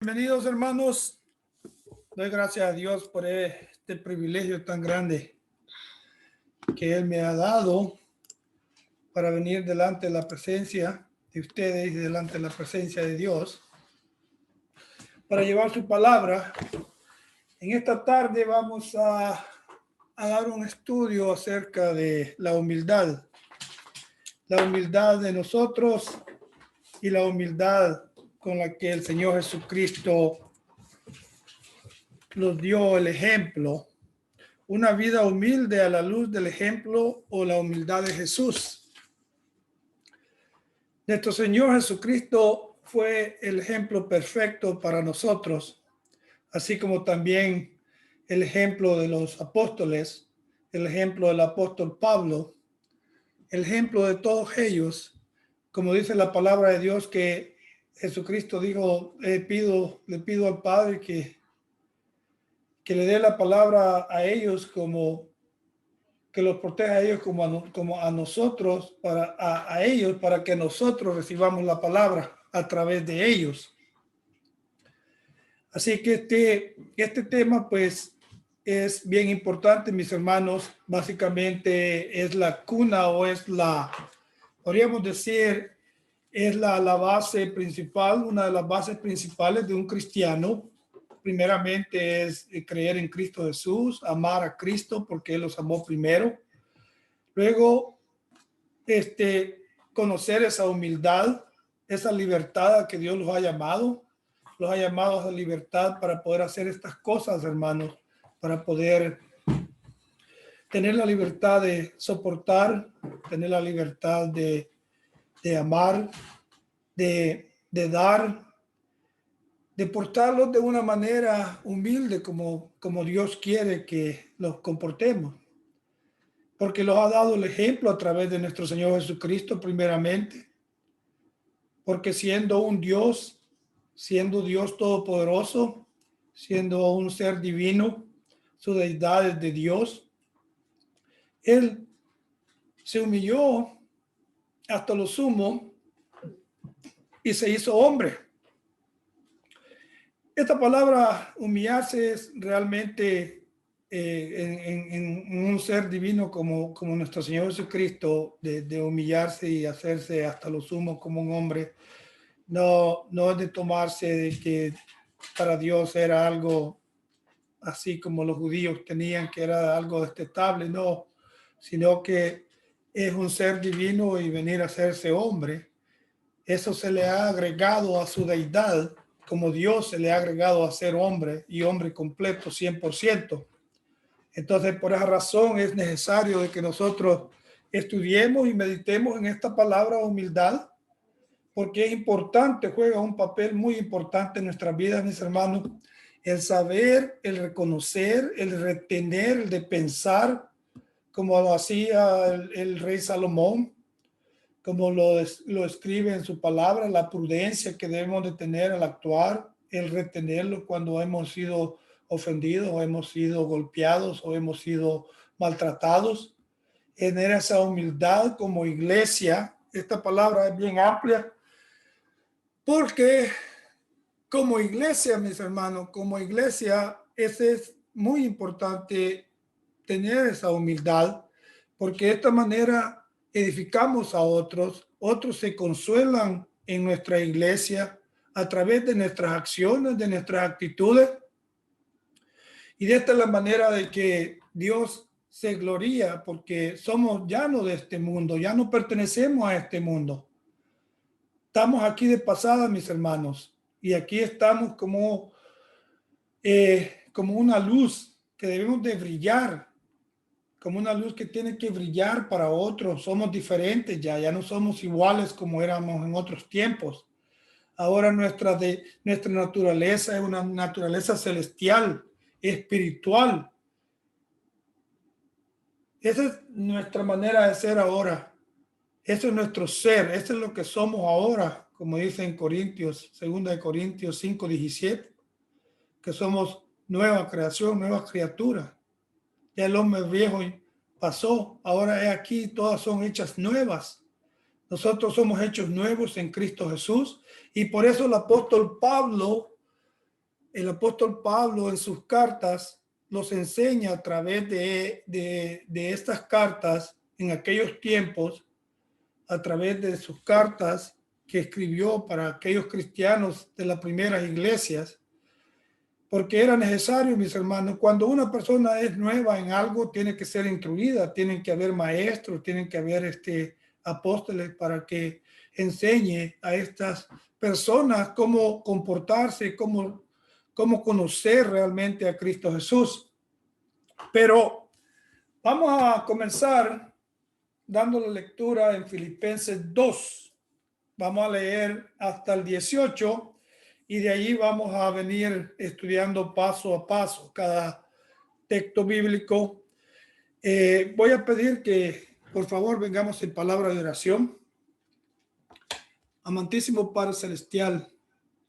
Bienvenidos, hermanos. Doy gracias a Dios por este privilegio tan grande que Él me ha dado para venir delante de la presencia de ustedes y delante de la presencia de Dios para llevar su palabra. En esta tarde vamos a dar un estudio acerca de la humildad de nosotros y la humildad con la que el Señor Jesucristo nos dio el ejemplo. Una vida humilde a la luz del ejemplo o la humildad de Jesús. Nuestro Señor Jesucristo fue el ejemplo perfecto para nosotros, así como también el ejemplo de los apóstoles, el ejemplo del apóstol Pablo, el ejemplo de todos ellos. Como dice la palabra de Dios, que Jesucristo dijo, le pido al Padre que le dé la palabra a ellos, como que los proteja a ellos como a nosotros, a ellos, para que nosotros recibamos la palabra a través de ellos. Así que este tema pues es bien importante, mis hermanos. Básicamente es la cuna o es podríamos decir, es la base principal, una de las bases principales de un cristiano. Primeramente es creer en Cristo Jesús, amar a Cristo porque Él los amó primero. Luego, conocer esa humildad, esa libertad a que Dios los ha llamado a esa libertad para poder hacer estas cosas, hermanos, para poder tener la libertad de soportar, tener la libertad de amar, de dar, de portarlos de una manera humilde como Dios quiere que los comportemos. Porque los ha dado el ejemplo a través de nuestro Señor Jesucristo primeramente. Porque siendo Dios todopoderoso, siendo un ser divino, su deidad es de Dios, Él se humilló hasta lo sumo y se hizo hombre. Esta palabra humillarse es realmente en un ser divino como nuestro Señor Jesucristo, de humillarse y hacerse hasta lo sumo como un hombre. No es de tomarse de que para Dios era algo así como los judíos tenían, que era algo detestable, no, sino que es un ser divino y venir a hacerse hombre. Eso se le ha agregado a su deidad, como Dios se le ha agregado a ser hombre y hombre completo 100%. Entonces, por esa razón es necesario de que nosotros estudiemos y meditemos en esta palabra humildad, porque es importante, juega un papel muy importante en nuestras vidas, mis hermanos, el saber, el reconocer, el retener, el de pensar, como lo hacía el rey Salomón, como lo escribe en su palabra, la prudencia que debemos de tener al actuar, el retenerlo cuando hemos sido ofendidos o hemos sido golpeados o hemos sido maltratados, tener esa humildad como iglesia. Esta palabra es bien amplia, porque como iglesia, mis hermanos, como iglesia, es muy importante tener esa humildad, porque de esta manera edificamos a otros se consuelan en nuestra iglesia a través de nuestras acciones, de nuestras actitudes. Y de esta es la manera de que Dios se gloria, porque somos ya no de este mundo, ya no pertenecemos a este mundo. Estamos aquí de pasada, mis hermanos, y aquí estamos como una luz que debemos de brillar, como una luz que tiene que brillar para otros. Somos diferentes ya no somos iguales como éramos en otros tiempos. Ahora nuestra naturaleza es una naturaleza celestial, espiritual. Esa es nuestra manera de ser ahora. Eso es nuestro ser, eso es lo que somos ahora, como dice en Corintios, 2 Corintios 5:17, que somos nueva creación, nueva criatura. Ya el hombre viejo pasó, ahora es aquí, todas son hechas nuevas. Nosotros somos hechos nuevos en Cristo Jesús, y por eso el apóstol Pablo el apóstol Pablo en sus cartas nos enseña a través de estas cartas en aquellos tiempos, a través de sus cartas que escribió para aquellos cristianos de las primeras iglesias, porque era necesario, mis hermanos, cuando una persona es nueva en algo, tiene que ser instruida, tienen que haber maestros, tienen que haber apóstoles para que enseñe a estas personas cómo comportarse, cómo conocer realmente a Cristo Jesús. Pero vamos a comenzar dándole lectura en Filipenses 2. Vamos a leer hasta el 18 y de ahí vamos a venir estudiando paso a paso cada texto bíblico. Voy a pedir que por favor vengamos en palabra de oración. Amantísimo Padre Celestial,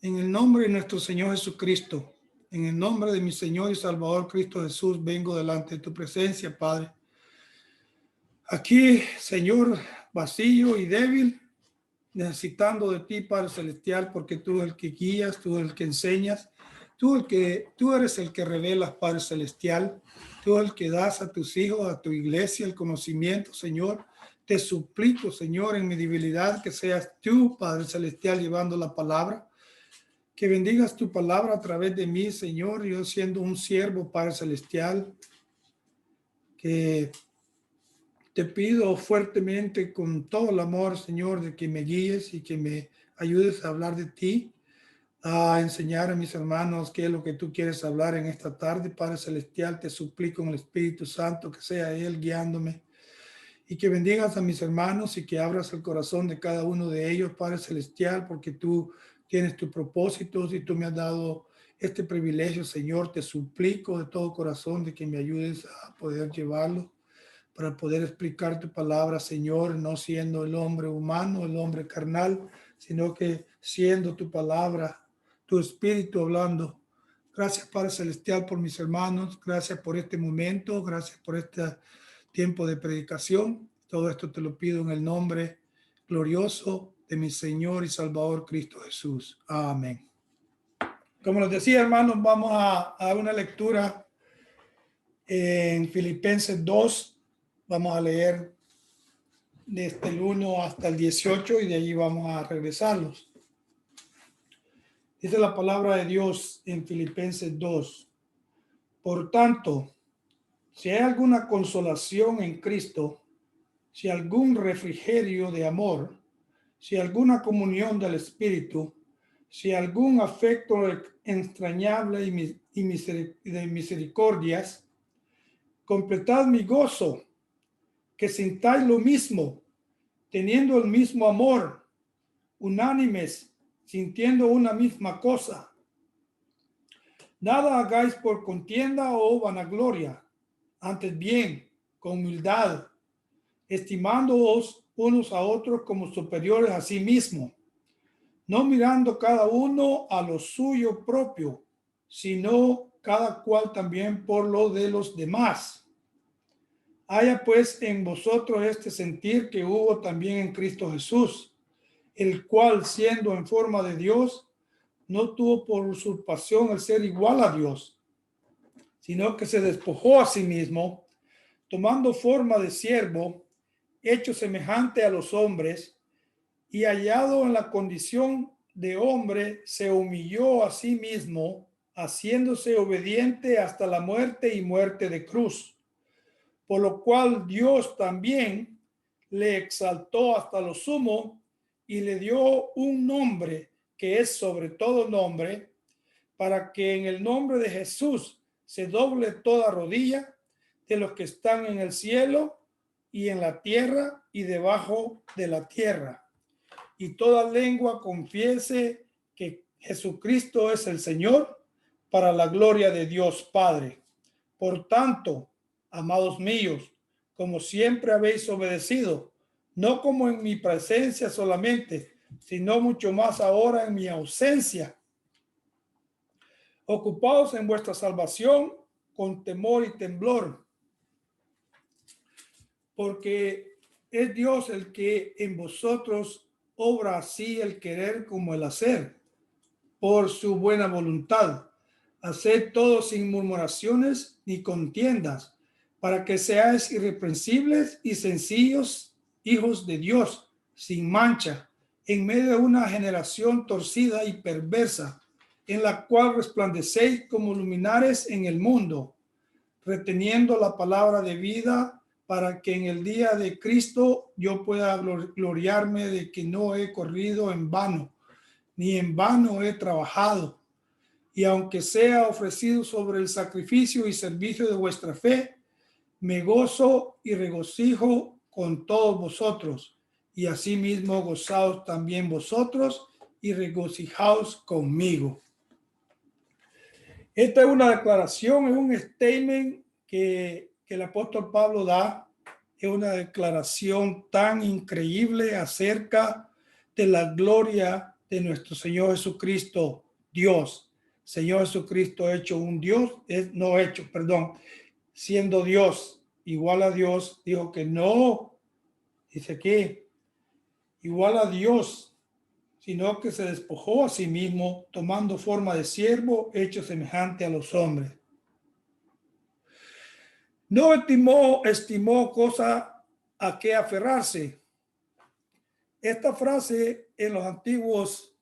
en el nombre de nuestro Señor Jesucristo, en el nombre de mi Señor y Salvador Cristo Jesús, vengo delante de tu presencia, Padre. Aquí, Señor, vacío y débil, necesitando de ti, Padre Celestial, porque tú eres el que guías, tú eres el que enseñas, tú eres el que revelas, Padre Celestial, tú eres el que das a tus hijos, a tu iglesia, el conocimiento, Señor. Te suplico, Señor, en mi debilidad, que seas tú, Padre Celestial, llevando la palabra, que bendigas tu palabra a través de mí, Señor, yo siendo un siervo, Padre Celestial, que te pido fuertemente con todo el amor, Señor, de que me guíes y que me ayudes a hablar de ti, a enseñar a mis hermanos qué es lo que tú quieres hablar en esta tarde. Padre Celestial, te suplico en el Espíritu Santo que sea Él guiándome y que bendigas a mis hermanos y que abras el corazón de cada uno de ellos, Padre Celestial, porque tú tienes tus propósitos y tú me has dado este privilegio, Señor. Te suplico de todo corazón de que me ayudes a poder llevarlo, para poder explicar tu palabra, Señor, no siendo el hombre humano, el hombre carnal, sino que siendo tu palabra, tu espíritu hablando. Gracias, Padre Celestial, por mis hermanos. Gracias por este momento. Gracias por este tiempo de predicación. Todo esto te lo pido en el nombre glorioso de mi Señor y Salvador Cristo Jesús. Amén. Como les decía, hermanos, vamos a dar una lectura en Filipenses 2. Vamos a leer desde el 1 hasta el 18 y de allí vamos a regresarlos. Dice la palabra de Dios en Filipenses 2. Por tanto, si hay alguna consolación en Cristo, si algún refrigerio de amor, si alguna comunión del Espíritu, si algún afecto entrañable y de misericordias, completad mi gozo, que sintáis lo mismo, teniendo el mismo amor, unánimes, sintiendo una misma cosa. Nada hagáis por contienda o vanagloria, antes bien, con humildad, estimándoos unos a otros como superiores a sí mismo, no mirando cada uno a lo suyo propio, sino cada cual también por lo de los demás. Haya pues en vosotros este sentir que hubo también en Cristo Jesús, el cual, siendo en forma de Dios, no tuvo por usurpación el ser igual a Dios, sino que se despojó a sí mismo, tomando forma de siervo, hecho semejante a los hombres, y hallado en la condición de hombre, se humilló a sí mismo, haciéndose obediente hasta la muerte y muerte de cruz. Por lo cual Dios también le exaltó hasta lo sumo y le dio un nombre que es sobre todo nombre, para que en el nombre de Jesús se doble toda rodilla de los que están en el cielo y en la tierra y debajo de la tierra, y toda lengua confiese que Jesucristo es el Señor, para la gloria de Dios Padre. Por tanto, amados míos, como siempre habéis obedecido, no como en mi presencia solamente, sino mucho más ahora en mi ausencia, ocupados en vuestra salvación con temor y temblor, porque es Dios el que en vosotros obra así el querer como el hacer, por su buena voluntad. Haced todo sin murmuraciones ni contiendas, para que seáis irreprensibles y sencillos, hijos de Dios, sin mancha, en medio de una generación torcida y perversa, en la cual resplandecéis como luminares en el mundo, reteniendo la palabra de vida, para que en el día de Cristo yo pueda gloriarme de que no he corrido en vano, ni en vano he trabajado. Y aunque sea ofrecido sobre el sacrificio y servicio de vuestra fe, me gozo y regocijo con todos vosotros, y asimismo gozaos también vosotros y regocijaos conmigo. Esta es una declaración, es un statement que el apóstol Pablo da. Es una declaración tan increíble acerca de la gloria de nuestro Señor Jesucristo, Dios. Señor Jesucristo hecho un Dios, siendo Dios, igual a Dios, dijo que no, dice que igual a Dios, sino que se despojó a sí mismo, tomando forma de siervo, hecho semejante a los hombres. No estimó cosa a que aferrarse. Esta frase en los antiguos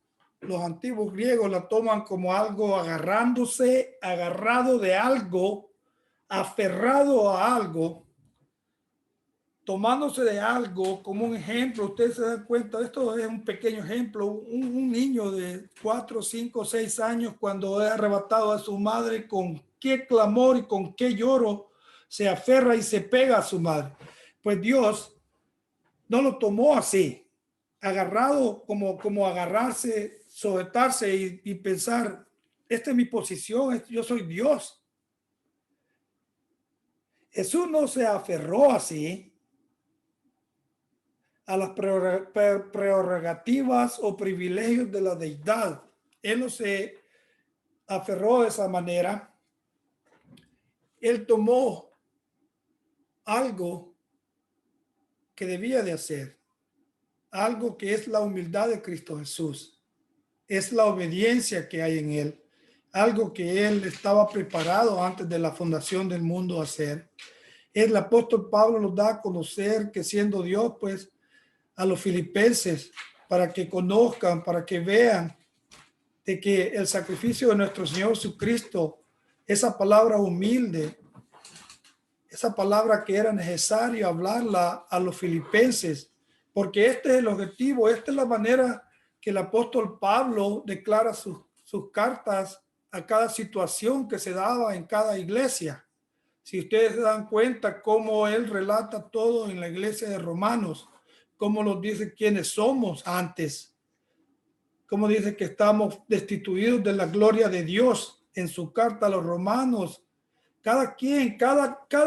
griegos la toman como algo agarrándose, agarrado de algo, aferrado a algo, tomándose de algo como un ejemplo. Ustedes se dan cuenta, esto es un pequeño ejemplo. Un niño de 4, 5, 6 años, cuando es arrebatado a su madre, con qué clamor y con qué lloro se aferra y se pega a su madre. Pues Dios no lo tomó así, agarrado como agarrarse, sujetarse y pensar, esta es mi posición, yo soy Dios. Jesús no se aferró así a las prerrogativas o privilegios de la deidad. Él no se aferró de esa manera. Él tomó algo que debía de hacer, algo que es la humildad de Cristo Jesús, es la obediencia que hay en él, algo que él estaba preparado antes de la fundación del mundo a hacer. El apóstol Pablo nos da a conocer que siendo Dios, pues, a los filipenses, para que conozcan, para que vean de que el sacrificio de nuestro Señor Jesucristo, esa palabra humilde, esa palabra que era necesario hablarla a los filipenses, porque este es el objetivo, esta es la manera que el apóstol Pablo declara sus cartas a cada situación que se daba en cada iglesia. Si ustedes se dan cuenta cómo él relata todo en la iglesia de Romanos, cómo nos dice quiénes somos antes, cómo dice que estamos destituidos de la gloria de Dios en su carta a los romanos. Cada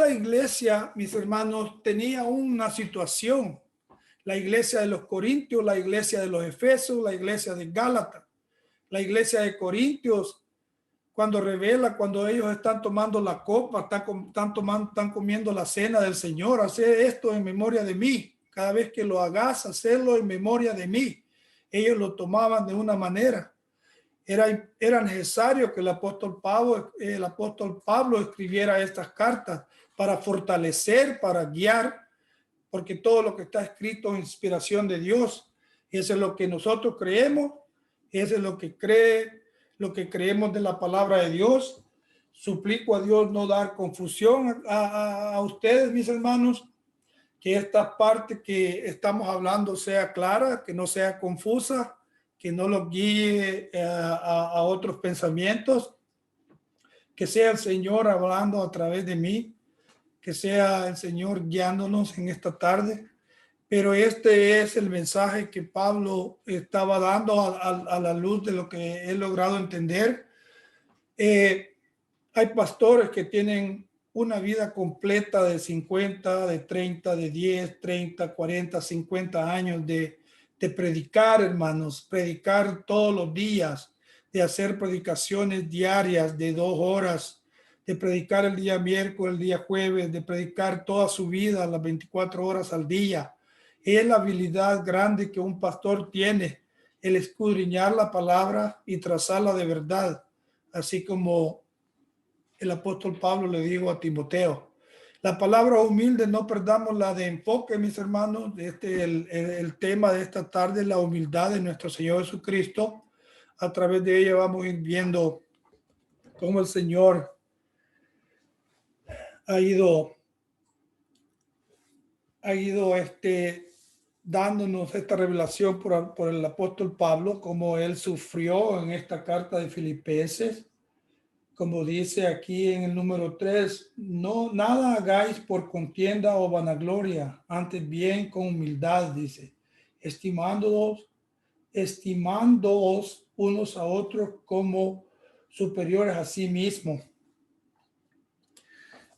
iglesia, mis hermanos, tenía una situación. La iglesia de los Corintios, la iglesia de los Efesios, la iglesia de Gálatas. La iglesia de Corintios, cuando ellos están tomando la copa, están comiendo la cena del Señor, hacer esto en memoria de mí. Cada vez que lo hagas, hacerlo en memoria de mí. Ellos lo tomaban de una manera. Era necesario que el apóstol Pablo escribiera estas cartas para fortalecer, para guiar, porque todo lo que está escrito es inspiración de Dios. Eso es lo que nosotros creemos, eso es lo que creemos de la palabra de Dios. Suplico a Dios no dar confusión a ustedes, mis hermanos, que esta parte que estamos hablando sea clara, que no sea confusa, que no los guíe a otros pensamientos, que sea el Señor hablando a través de mí, que sea el Señor guiándonos en esta tarde. Pero este es el mensaje que Pablo estaba dando a la luz de lo que he logrado entender. Hay pastores que tienen una vida completa de 50, de 30, de 10, 30, 40, 50 años de predicar, hermanos, predicar todos los días, de hacer predicaciones diarias de 2 horas, de predicar el día miércoles, el día jueves, de predicar toda su vida, las 24 horas al día. Es la habilidad grande que un pastor tiene, el escudriñar la palabra y trazarla de verdad, así como el apóstol Pablo le dijo a Timoteo. La palabra humilde, no perdamos la de enfoque, mis hermanos. El tema de esta tarde, la humildad de nuestro Señor Jesucristo. A través de ella vamos a ir viendo cómo el Señor ha ido dándonos esta revelación por el apóstol Pablo, como él sufrió en esta carta de Filipenses. Como dice aquí en el número 3, no, nada hagáis por contienda o vanagloria, antes bien con humildad, dice, estimándoos unos a otros como superiores a sí mismos.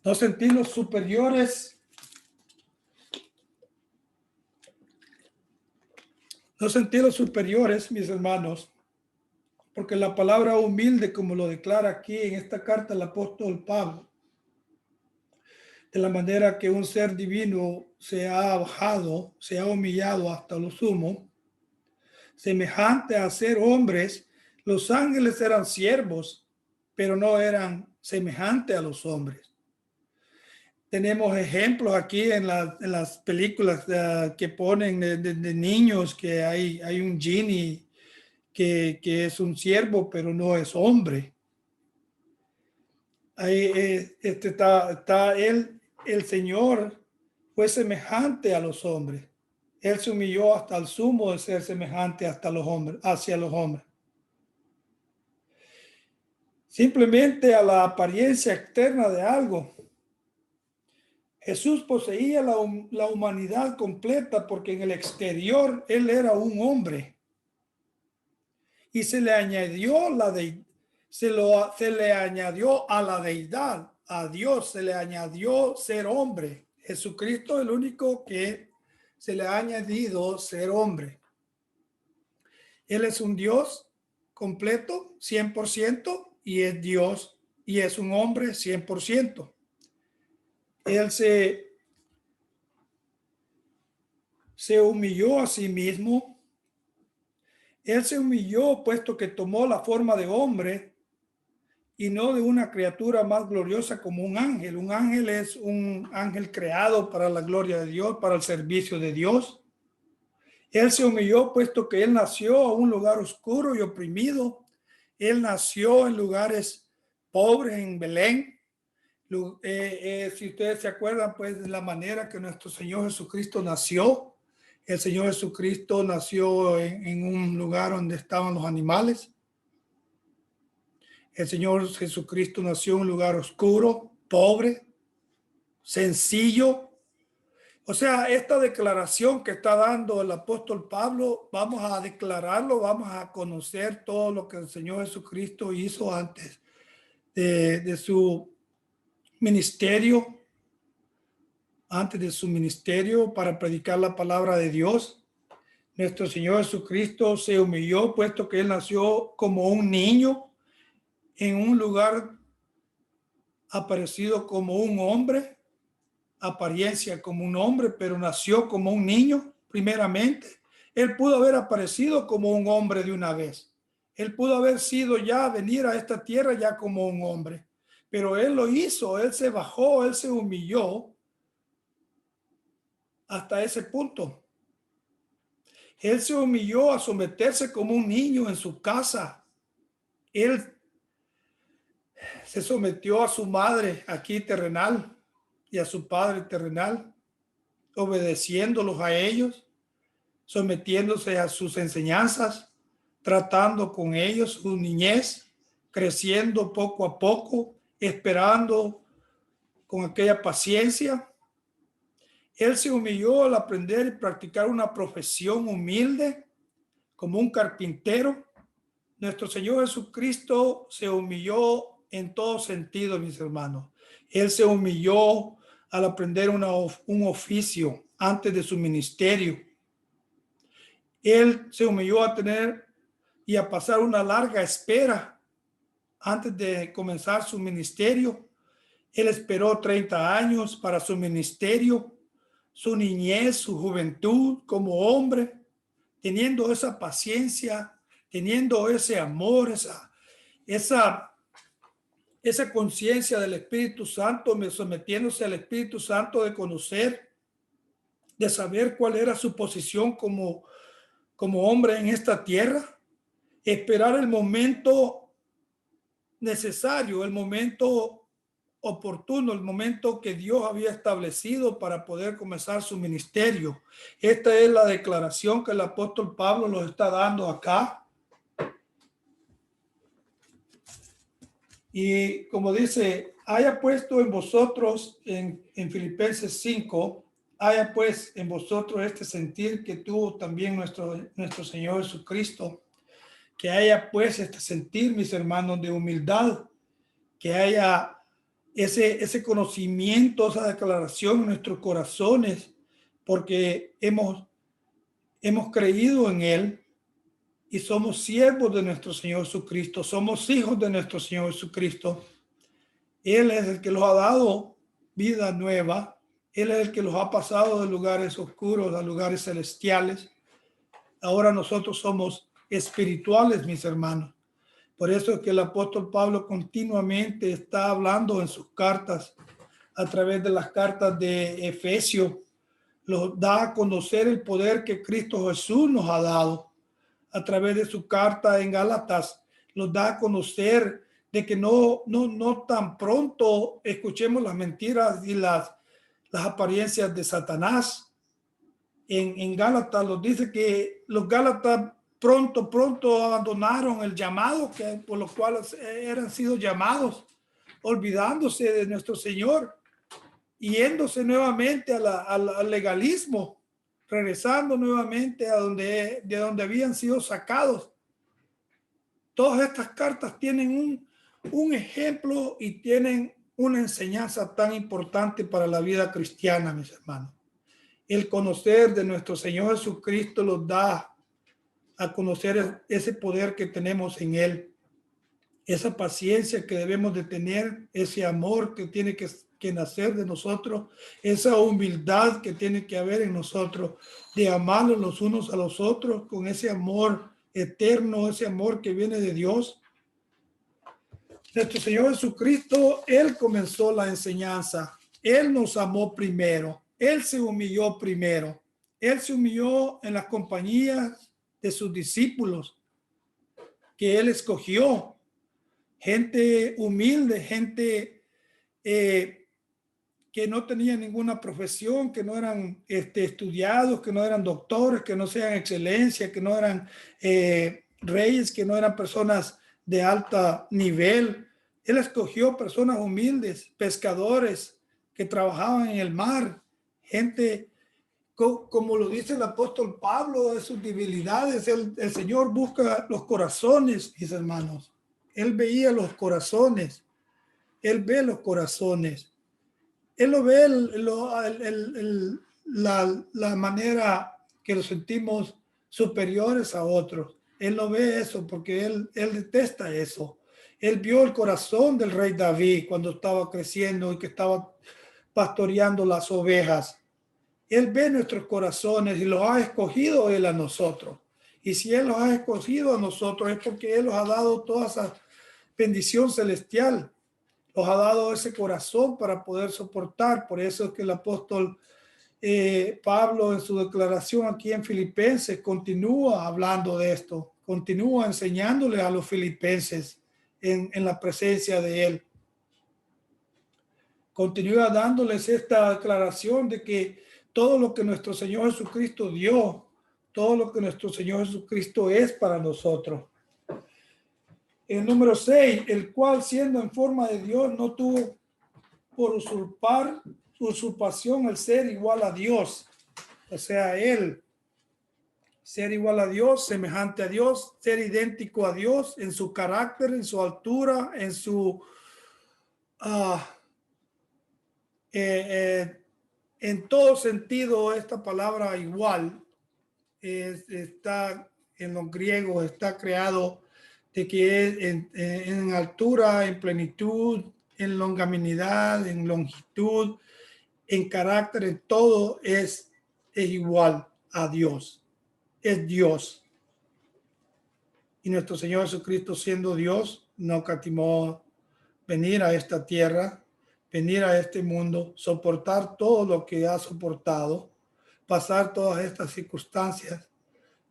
No sentirlos superiores, mis hermanos, porque la palabra humilde, como lo declara aquí en esta carta el apóstol Pablo, de la manera que un ser divino se ha bajado, se ha humillado hasta lo sumo, semejante a ser hombres. Los ángeles eran siervos, pero no eran semejantes a los hombres. Tenemos ejemplos aquí en las películas que ponen de niños, que hay un genie que es un siervo, pero no es hombre. Ahí está él, el Señor fue semejante a los hombres. Él se humilló hasta el sumo de ser semejante hasta los hombres, hacia los hombres. Simplemente a la apariencia externa de algo. Jesús poseía la humanidad completa, porque en el exterior él era un hombre. Y se le añadió se le añadió a la deidad, a Dios se le añadió ser hombre. Jesucristo es el único que se le ha añadido ser hombre. Él es un Dios completo, 100%, y es Dios y es un hombre 100%. Él se humilló a sí mismo. Él se humilló puesto que tomó la forma de hombre y no de una criatura más gloriosa como un ángel. Un ángel es un ángel creado para la gloria de Dios, para el servicio de Dios. Él se humilló puesto que él nació a un lugar oscuro y oprimido. Él nació en lugares pobres, en Belén. Si ustedes se acuerdan, pues, de la manera que nuestro Señor Jesucristo nació. El Señor Jesucristo nació en un lugar donde estaban los animales. El Señor Jesucristo nació en un lugar oscuro, pobre, sencillo. O sea, esta declaración que está dando el apóstol Pablo, vamos a declararlo, vamos a conocer todo lo que el Señor Jesucristo hizo antes de su ministerio, para predicar la palabra de Dios. Nuestro Señor Jesucristo se humilló, puesto que él nació como un niño en un lugar aparecido como un hombre, apariencia como un hombre, pero nació como un niño primeramente. Él pudo haber aparecido como un hombre de una vez. Él pudo haber sido ya, venir a esta tierra ya como un hombre, pero él lo hizo, él se bajó, él se humilló hasta ese punto. Él se humilló a someterse como un niño en su casa. Él se sometió a su madre aquí terrenal y a su padre terrenal, obedeciéndolos a ellos, sometiéndose a sus enseñanzas, tratando con ellos su niñez, creciendo poco a poco, esperando con aquella paciencia. Él se humilló al aprender y practicar una profesión humilde como un carpintero. Nuestro Señor Jesucristo se humilló en todo sentido, mis hermanos. Él se humilló al aprender un oficio antes de su ministerio. Él se humilló a tener y a pasar una larga espera antes de comenzar su ministerio. Él esperó 30 años para su ministerio, su niñez, su juventud como hombre, teniendo esa paciencia, teniendo ese amor, esa esa conciencia del Espíritu Santo, sometiéndose al Espíritu Santo, de conocer, de saber cuál era su posición como hombre en esta tierra, esperar el momento necesario, el momento oportuno, el momento que Dios había establecido para poder comenzar su ministerio. Esta es la declaración que el apóstol Pablo nos está dando acá. Y como dice, haya puesto en vosotros, en Filipenses 5, haya pues en vosotros este sentir que tuvo también nuestro Señor Jesucristo, que haya pues este sentir, mis hermanos, de humildad, que haya ese conocimiento, esa declaración en nuestros corazones, porque hemos creído en Él y somos siervos de nuestro Señor Jesucristo, somos hijos de nuestro Señor Jesucristo. Él es el que los ha dado vida nueva, Él es el que los ha pasado de lugares oscuros a lugares celestiales. Ahora nosotros somos espirituales, mis hermanos. Por eso es que el apóstol Pablo continuamente está hablando en sus cartas, a través de las cartas de Efesios, los da a conocer el poder que Cristo Jesús nos ha dado. A través de su carta en Gálatas, los da a conocer de que no tan pronto escuchemos las mentiras y las apariencias de Satanás. En Gálatas los dice que los Gálatas pronto abandonaron el llamado que por los cuales eran sido llamados, olvidándose de nuestro Señor, yéndose nuevamente al legalismo, regresando nuevamente de donde habían sido sacados. Todas estas cartas tienen un ejemplo y tienen una enseñanza tan importante para la vida cristiana, mis hermanos. El conocer de nuestro Señor Jesucristo los da a conocer ese poder que tenemos en Él, esa paciencia que debemos de tener, ese amor que tiene que nacer de nosotros, esa humildad que tiene que haber en nosotros, de amarnos los unos a los otros con ese amor eterno, ese amor que viene de Dios. Nuestro Señor Jesucristo, Él comenzó la enseñanza, Él nos amó primero, Él se humilló primero, Él se humilló en las compañías de sus discípulos que Él escogió, gente humilde, gente que no tenían ninguna profesión, que no eran estudiados, que no eran doctores, que no sean excelencia, que no eran reyes, que no eran personas de alto nivel. Él escogió personas humildes, pescadores que trabajaban en el mar, gente como lo dice el apóstol Pablo, de sus debilidades. El Señor busca los corazones, mis hermanos. Él veía los corazones. Él ve los corazones. Él lo ve la manera que los sentimos superiores a otros. Él no ve eso porque él detesta eso. Él vio el corazón del rey David cuando estaba creciendo y que estaba pastoreando las ovejas. Él ve nuestros corazones y los ha escogido Él a nosotros. Y si Él los ha escogido a nosotros es porque Él nos ha dado toda esa bendición celestial. Nos ha dado ese corazón para poder soportar. Por eso es que el apóstol Pablo en su declaración aquí en Filipenses continúa hablando de esto. Continúa enseñándole a los filipenses en la presencia de Él. Continúa dándoles esta declaración de que todo lo que nuestro Señor Jesucristo dio, todo lo que nuestro Señor Jesucristo es para nosotros. El número 6, el cual siendo en forma de Dios no tuvo por usurpación el ser igual a Dios. O sea, Él ser igual a Dios, semejante a Dios, ser idéntico a Dios en su carácter, en su altura, en su... en todo sentido, esta palabra igual está en los griegos, está creado de que es en altura, en plenitud, en longanimidad, en longitud, en carácter, en todo es igual a Dios. Es Dios. Y nuestro Señor Jesucristo, siendo Dios, no catimó venir a esta tierra, venir a este mundo, soportar todo lo que ha soportado, pasar todas estas circunstancias,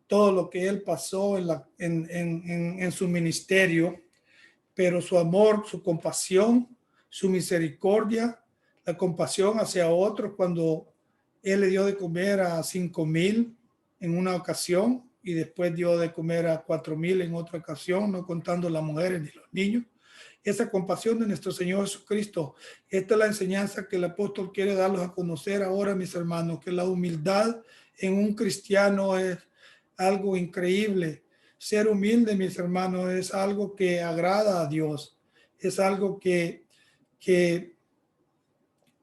todo lo que él pasó en su ministerio, pero su amor, su compasión, su misericordia, la compasión hacia otros cuando él le dio de comer a 5,000 en una ocasión y después dio de comer a 4,000 en otra ocasión, no contando las mujeres ni los niños. Esa compasión de nuestro Señor Jesucristo, esta es la enseñanza que el apóstol quiere darlos a conocer ahora, mis hermanos, que la humildad en un cristiano es algo increíble. Ser humilde, mis hermanos, es algo que agrada a Dios, es algo que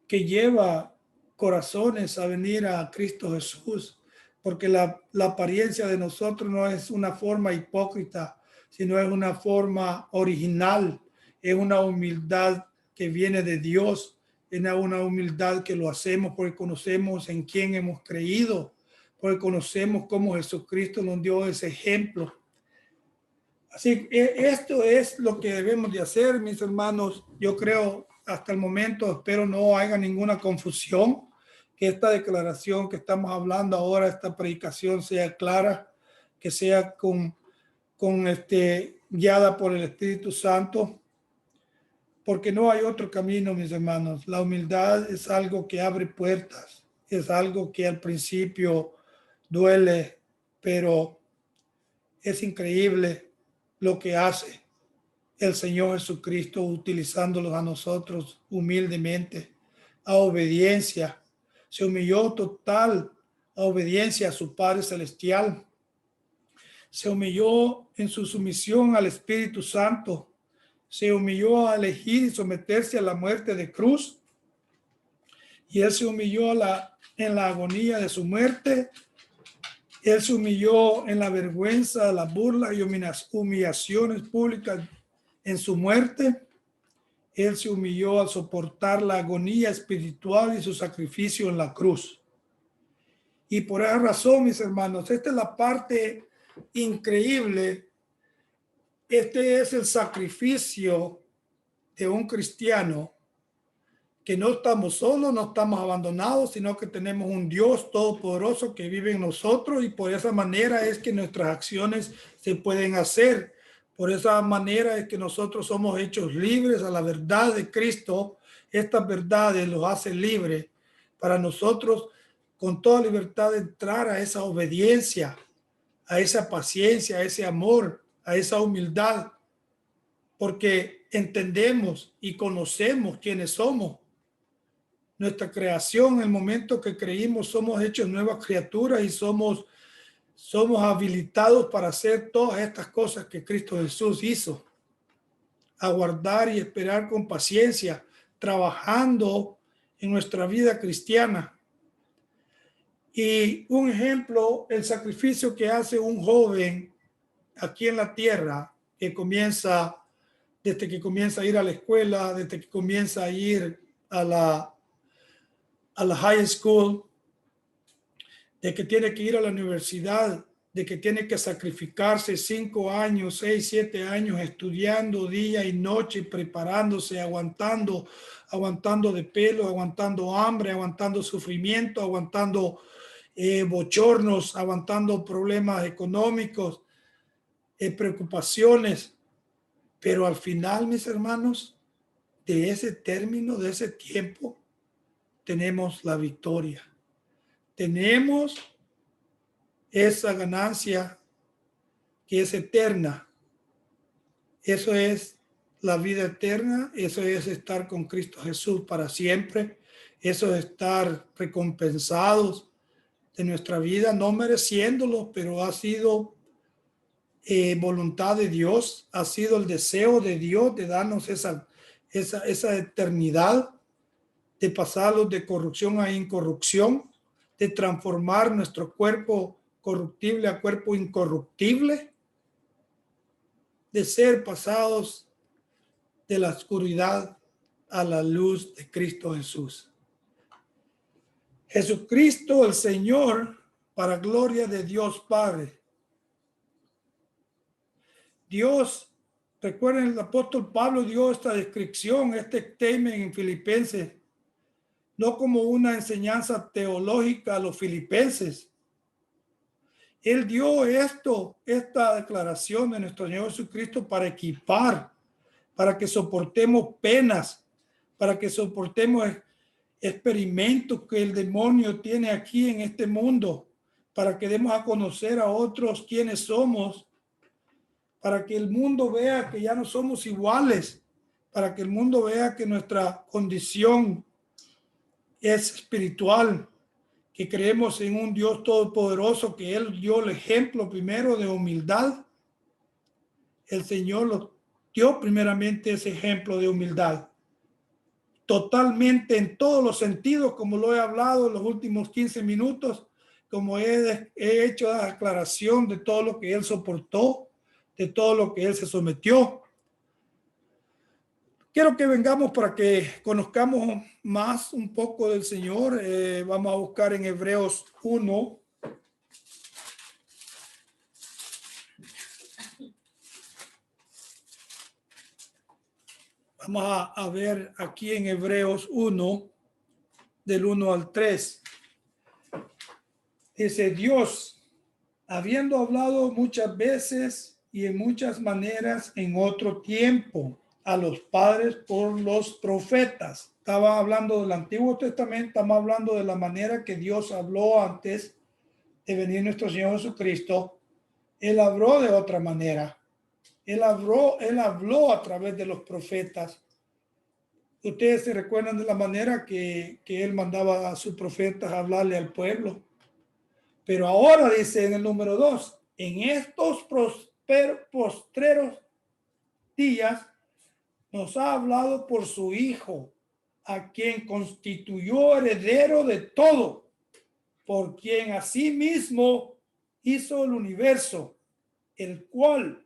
lleva corazones a venir a Cristo Jesús, porque la apariencia de nosotros no es una forma hipócrita, sino es una forma original, es una humildad que viene de Dios, es una humildad que lo hacemos porque conocemos en quién hemos creído, porque conocemos cómo Jesucristo nos dio ese ejemplo. Así que esto es lo que debemos de hacer, mis hermanos. Yo creo hasta el momento, espero no haya ninguna confusión, que esta declaración que estamos hablando ahora, esta predicación sea clara, que sea guiada por el Espíritu Santo, porque no hay otro camino, mis hermanos. La humildad es algo que abre puertas, es algo que al principio duele, pero es increíble lo que hace el Señor Jesucristo utilizándolos a nosotros humildemente, a obediencia. Se humilló total a obediencia a su Padre Celestial. Se humilló en su sumisión al Espíritu Santo. Se humilló a elegir y someterse a la muerte de cruz. Y él se humilló en la agonía de su muerte. Él se humilló en la vergüenza, la burla y humillaciones públicas en su muerte. Él se humilló al soportar la agonía espiritual y su sacrificio en la cruz. Y por esa razón, mis hermanos, esta es la parte increíble. Este es el sacrificio de un cristiano, que no estamos solos, no estamos abandonados, sino que tenemos un Dios todopoderoso que vive en nosotros, y por esa manera es que nuestras acciones se pueden hacer. Por esa manera es que nosotros somos hechos libres a la verdad de Cristo. Estas verdades los hace libres para nosotros con toda libertad de entrar a esa obediencia, a esa paciencia, a ese amor, a esa humildad, porque entendemos y conocemos quiénes somos. Nuestra creación, en el momento que creímos, somos hechos nuevas criaturas y somos habilitados para hacer todas estas cosas que Cristo Jesús hizo. Aguardar y esperar con paciencia, trabajando en nuestra vida cristiana. Y un ejemplo, el sacrificio que hace un joven aquí en la tierra, desde que comienza a ir a la escuela, desde que comienza a ir a la high school, de que tiene que ir a la universidad, de que tiene que sacrificarse 5 años, 6, 7 años estudiando día y noche, preparándose, aguantando de pelo, aguantando hambre, aguantando sufrimiento, aguantando bochornos, aguantando problemas económicos, preocupaciones. Pero al final, mis hermanos, de ese término, de ese tiempo, tenemos la victoria. Tenemos esa ganancia que es eterna. Eso es la vida eterna, eso es estar con Cristo Jesús para siempre, eso es estar recompensados de nuestra vida, no mereciéndolo, pero ha sido voluntad de Dios, ha sido el deseo de Dios de darnos esa eternidad, de pasarlos de corrupción a incorrupción, de transformar nuestro cuerpo corruptible a cuerpo incorruptible, de ser pasados de la oscuridad a la luz de Cristo Jesús. Jesucristo el Señor, para gloria de Dios Padre. Dios Recuerden, el apóstol Pablo dio esta descripción, este statement en Filipenses, no como una enseñanza teológica a los filipenses. Él dio esta declaración de nuestro Señor Jesucristo para equipar, para que soportemos penas, para que soportemos experimentos que el demonio tiene aquí en este mundo, para que demos a conocer a otros quiénes somos, para que el mundo vea que ya no somos iguales, para que el mundo vea que nuestra condición es espiritual, que creemos en un Dios todopoderoso, que Él dio el ejemplo primero de humildad. El Señor lo dio primeramente ese ejemplo de humildad, totalmente en todos los sentidos, como lo he hablado en los últimos 15 minutos, como he hecho la aclaración de todo lo que Él soportó, de todo lo que Él se sometió. Quiero que vengamos para que conozcamos más un poco del Señor. Vamos a buscar en Hebreos 1. Vamos a ver aquí en Hebreos 1, del 1 al 3. Dice: Dios, habiendo hablado muchas veces y en muchas maneras en otro tiempo a los padres por los profetas. Estaba hablando del Antiguo Testamento, estamos hablando de la manera que Dios habló antes de venir nuestro Señor Jesucristo. Él habló de otra manera. Él habló a través de los profetas. Ustedes se recuerdan de la manera que Él mandaba a sus profetas a hablarle al pueblo. Pero ahora dice en el número 2, en estos postreros días nos ha hablado por su Hijo, a quien constituyó heredero de todo, por quien asimismo hizo el universo, el cual,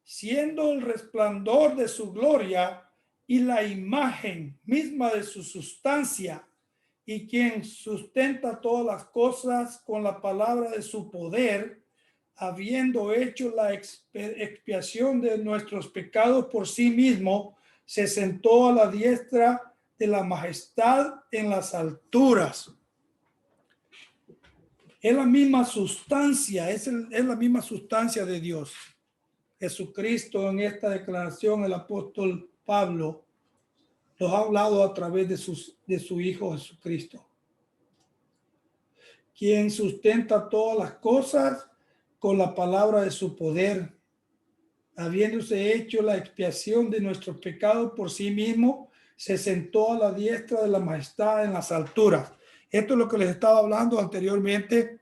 siendo el resplandor de su gloria y la imagen misma de su sustancia, y quien sustenta todas las cosas con la palabra de su poder, habiendo hecho la expiación de nuestros pecados por sí mismo, se sentó a la diestra de la majestad en las alturas. Es la misma sustancia, es la misma sustancia de Dios. Jesucristo, en esta declaración, el apóstol Pablo nos ha hablado a través de su Hijo Jesucristo, quien sustenta todas las cosas con la palabra de su poder, habiéndose hecho la expiación de nuestros pecados por sí mismo, se sentó a la diestra de la majestad en las alturas. Esto es lo que les estaba hablando anteriormente,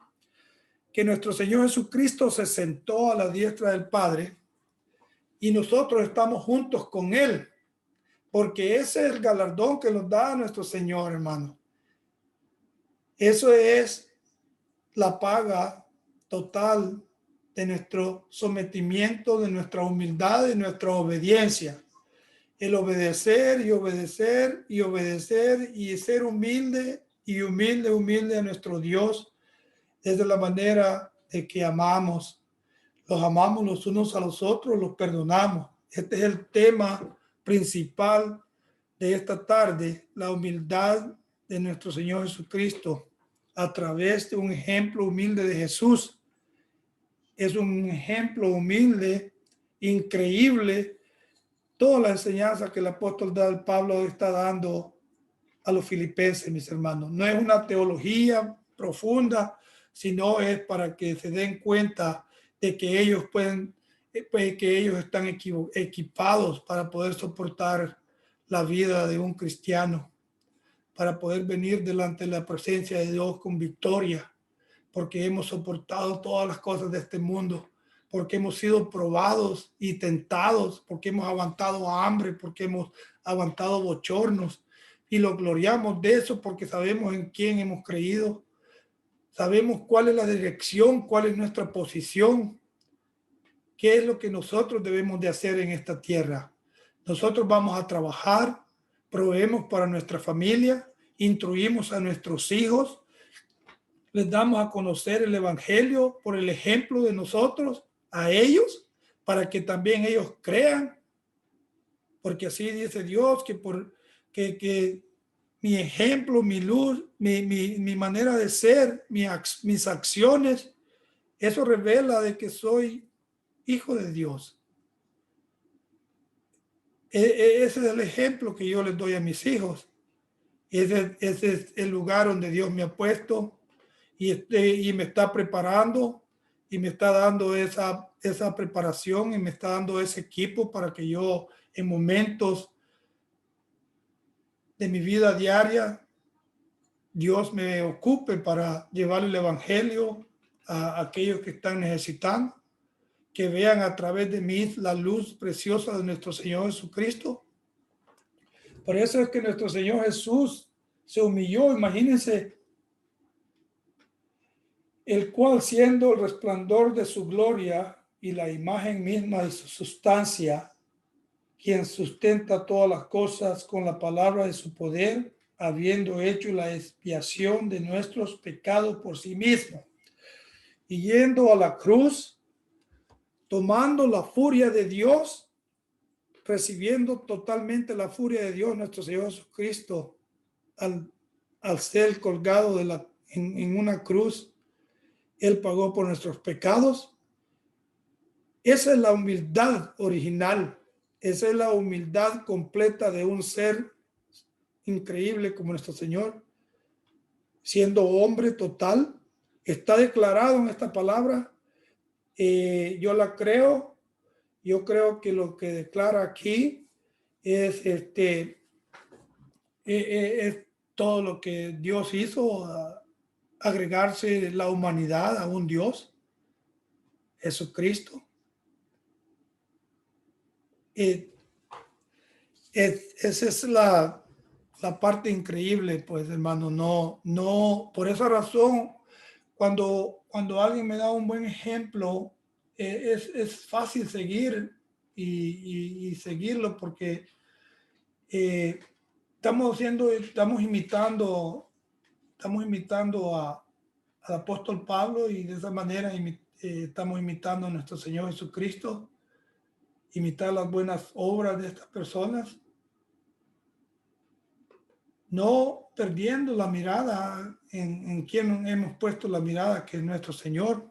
que nuestro Señor Jesucristo se sentó a la diestra del Padre y nosotros estamos juntos con Él, porque ese es el galardón que nos da nuestro Señor, hermano. Eso es la paga total de nuestro sometimiento, de nuestra humildad, de nuestra obediencia. El obedecer y obedecer y obedecer y ser humilde y humilde a nuestro Dios desde la manera de que amamos. Los amamos los unos a los otros, los perdonamos. Este es el tema principal de esta tarde, la humildad de nuestro Señor Jesucristo a través de un ejemplo humilde de Jesús. Es un ejemplo humilde, increíble, toda la enseñanza que el apóstol Pablo está dando a los filipenses, mis hermanos. No es una teología profunda, sino es para que se den cuenta de que ellos que ellos están equipados para poder soportar la vida de un cristiano, para poder venir delante de la presencia de Dios con victoria, porque hemos soportado todas las cosas de este mundo, porque hemos sido probados y tentados, porque hemos aguantado hambre, porque hemos aguantado bochornos, y lo gloriamos de eso porque sabemos en quién hemos creído, sabemos cuál es la dirección, cuál es nuestra posición, qué es lo que nosotros debemos de hacer en esta tierra. Nosotros vamos a trabajar, proveemos para nuestra familia, instruimos a nuestros hijos, les damos a conocer el evangelio por el ejemplo de nosotros a ellos, para que también ellos crean porque así dice Dios, que mi ejemplo, mi luz, mi manera de ser, mis acciones, eso revela de que soy hijo de Dios. Ese es el ejemplo que yo les doy a mis hijos. Ese es el lugar donde Dios me ha puesto y me está preparando y me está dando esa preparación y me está dando ese equipo para que yo en momentos de mi vida diaria, Dios me ocupe para llevar el evangelio a aquellos que están necesitando, que vean a través de mí la luz preciosa de nuestro Señor Jesucristo. Por eso es que nuestro Señor Jesús se humilló, imagínense, el cual siendo el resplandor de su gloria y la imagen misma de su sustancia, quien sustenta todas las cosas con la palabra de su poder, habiendo hecho la expiación de nuestros pecados por sí mismo, y yendo a la cruz, tomando la furia de Dios, recibiendo totalmente la furia de Dios, nuestro Señor Jesucristo, al ser colgado en una cruz, Él pagó por nuestros pecados. Esa es la humildad original. Esa es la humildad completa de un ser increíble como nuestro Señor, siendo hombre total. Está declarado en esta palabra. Yo la creo. Yo creo que lo que declara aquí es es todo lo que Dios hizo, agregarse la humanidad a un Dios, Jesucristo. Esa es la parte increíble, pues, hermano. No, por esa razón, cuando alguien me da un buen ejemplo, es fácil seguir y seguirlo, porque estamos imitando al apóstol Pablo, y de esa manera estamos imitando a nuestro Señor Jesucristo, imitar las buenas obras de estas personas, no perdiendo la mirada en quien hemos puesto la mirada, que es nuestro Señor.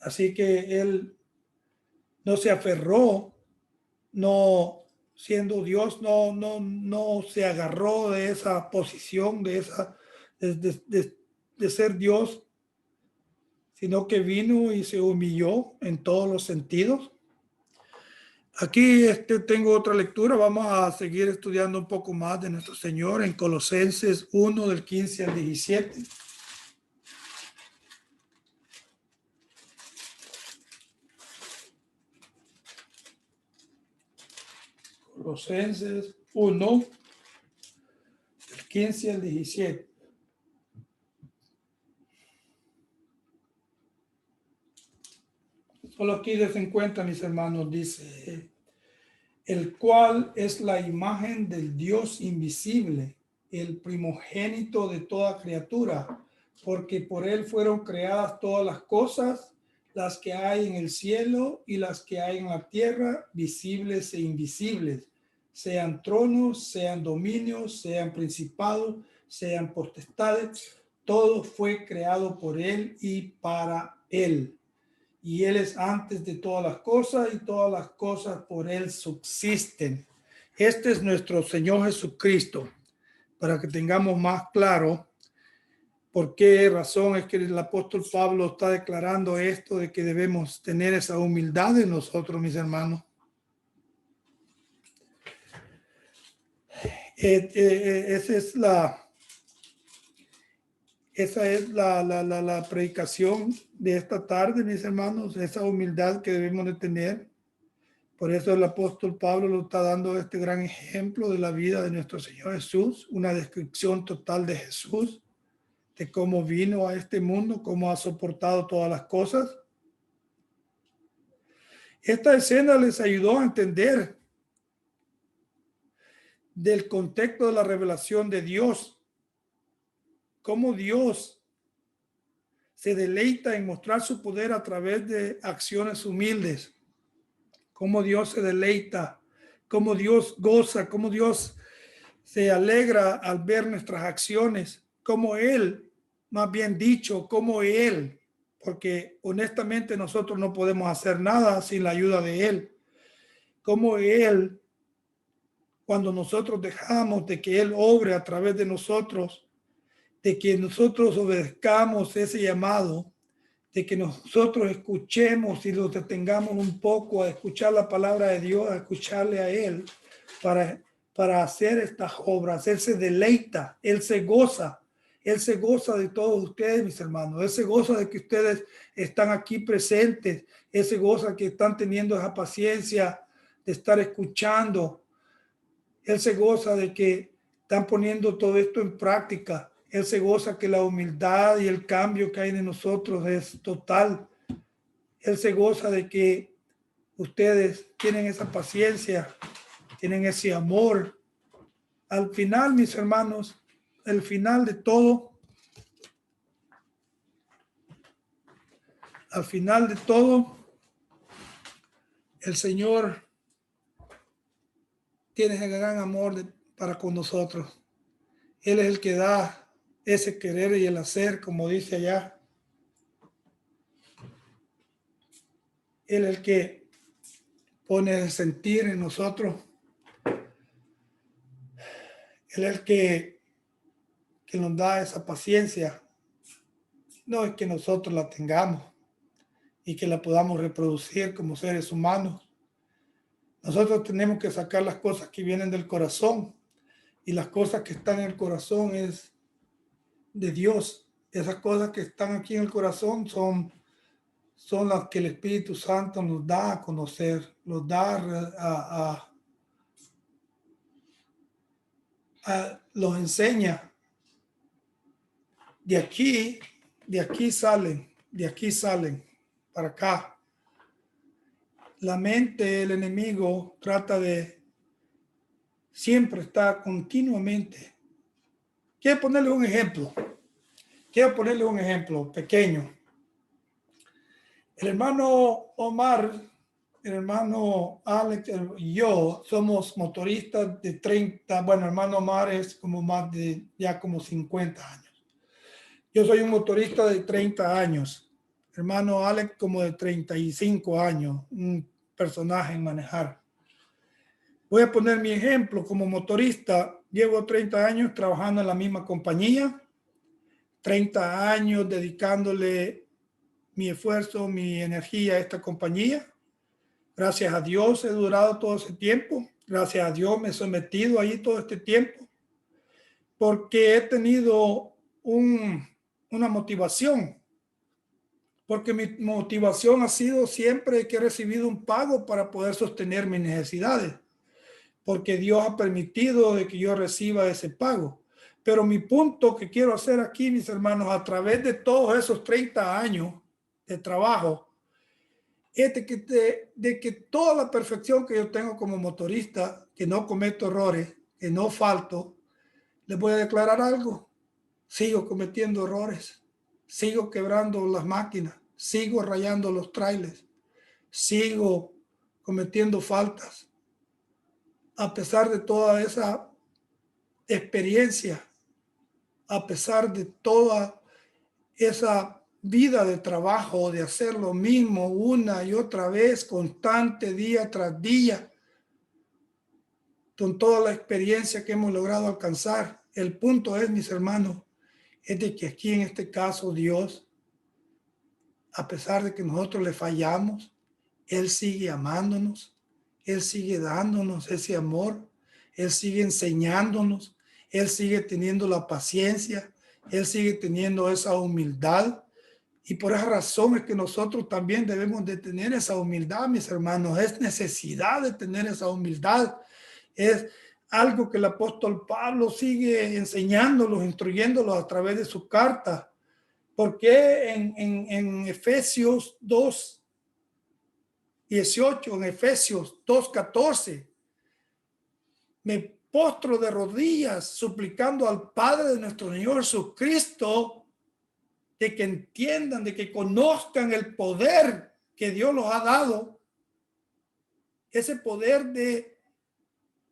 Así que Él no se aferró, no siendo Dios, no se agarró de esa posición, de ser Dios, sino que vino y se humilló en todos los sentidos. Aquí tengo otra lectura. Vamos a seguir estudiando un poco más de nuestro Señor en Colosenses 1, del 15 al 17. Colosenses 1, del 15 al 17. Solo aquí des en cuenta, mis hermanos, dice: el cual es la imagen del Dios invisible, el primogénito de toda criatura, porque por él fueron creadas todas las cosas, las que hay en el cielo y las que hay en la tierra, visibles e invisibles, sean tronos, sean dominios, sean principados, sean potestades. Todo fue creado por él y para él. Y él es antes de todas las cosas, y todas las cosas por él subsisten. Este es nuestro Señor Jesucristo, para que tengamos más claro por qué razón es que el apóstol Pablo está declarando esto, de que debemos tener esa humildad en nosotros, mis hermanos. Esa es la predicación de esta tarde, mis hermanos, esa humildad que debemos de tener. Por eso el apóstol Pablo lo está dando este gran ejemplo de la vida de nuestro Señor Jesús, una descripción total de Jesús, de cómo vino a este mundo, cómo ha soportado todas las cosas. Esta escena les ayudó a entender del contexto de la revelación de Dios, cómo Dios se deleita en mostrar su poder a través de acciones humildes, cómo Dios se deleita cómo Dios goza, cómo Dios se alegra al ver nuestras acciones, como Él, más bien dicho, como Él, porque honestamente nosotros no podemos hacer nada sin la ayuda de Él, como Él, cuando nosotros dejamos de que Él obre a través de nosotros, de que nosotros obedezcamos ese llamado, de que nosotros escuchemos y nos detengamos un poco a escuchar la palabra de Dios, a escucharle a Él para hacer estas obras. Él se deleita, Él se goza de todos ustedes, mis hermanos. Él se goza de que ustedes están aquí presentes, Él se goza que están teniendo esa paciencia de estar escuchando. Él se goza de que están poniendo todo esto en práctica. Él se goza que la humildad y el cambio que hay en nosotros es total. Él se goza de que ustedes tienen esa paciencia, tienen ese amor. Al final, mis hermanos, el final de todo, al final de todo, el Señor tiene ese gran amor para con nosotros. Él es el que da ese querer y el hacer, como dice allá. Él es el que pone el sentir en nosotros. Él es el que nos da esa paciencia. No es que nosotros la tengamos y que la podamos reproducir como seres humanos. Nosotros tenemos que sacar las cosas que vienen del corazón, y las cosas que están en el corazón es de Dios. Esas cosas que están aquí en el corazón son las que el Espíritu Santo nos da a conocer, nos da los enseña. De aquí salen para acá. La mente, el enemigo trata de siempre estar continuamente. Quiero ponerle un ejemplo pequeño. El hermano Omar, el hermano Alex y yo somos motoristas de 30, bueno, el hermano Omar es como más de ya como 50 años. Yo soy un motorista de 30 años. Hermano Alex como de 35 años, un personaje en manejar. Voy a poner mi ejemplo como motorista. Llevo 30 años trabajando en la misma compañía, 30 años dedicándole mi esfuerzo, mi energía a esta compañía. Gracias a Dios he durado todo ese tiempo. Gracias a Dios me he sometido ahí todo este tiempo, porque he tenido una motivación. Porque mi motivación ha sido siempre que he recibido un pago para poder sostener mis necesidades, porque Dios ha permitido de que yo reciba ese pago. Pero mi punto que quiero hacer aquí, mis hermanos, a través de todos esos 30 años de trabajo, es de que toda la perfección que yo tengo como motorista, que no cometo errores, que no falto, les voy a declarar algo. Sigo cometiendo errores, sigo quebrando las máquinas, sigo rayando los trailers, sigo cometiendo faltas. A pesar de toda esa experiencia, a pesar de toda esa vida de trabajo, de hacer lo mismo una y otra vez, constante, día tras día, con toda la experiencia que hemos logrado alcanzar. El punto es, mis hermanos, es de que aquí en este caso Dios, a pesar de que nosotros le fallamos, Él sigue amándonos, Él sigue dándonos ese amor, Él sigue enseñándonos, Él sigue teniendo la paciencia, Él sigue teniendo esa humildad. Y por esa razón es que nosotros también debemos de tener esa humildad, mis hermanos. Es necesidad de tener esa humildad. Es algo que el apóstol Pablo sigue enseñándolos, instruyéndolos a través de su carta. Porque en Efesios 2:18, en Efesios 2:14, me postro de rodillas suplicando al Padre de nuestro Señor Jesucristo de que entiendan, de que conozcan el poder que Dios los ha dado, ese poder de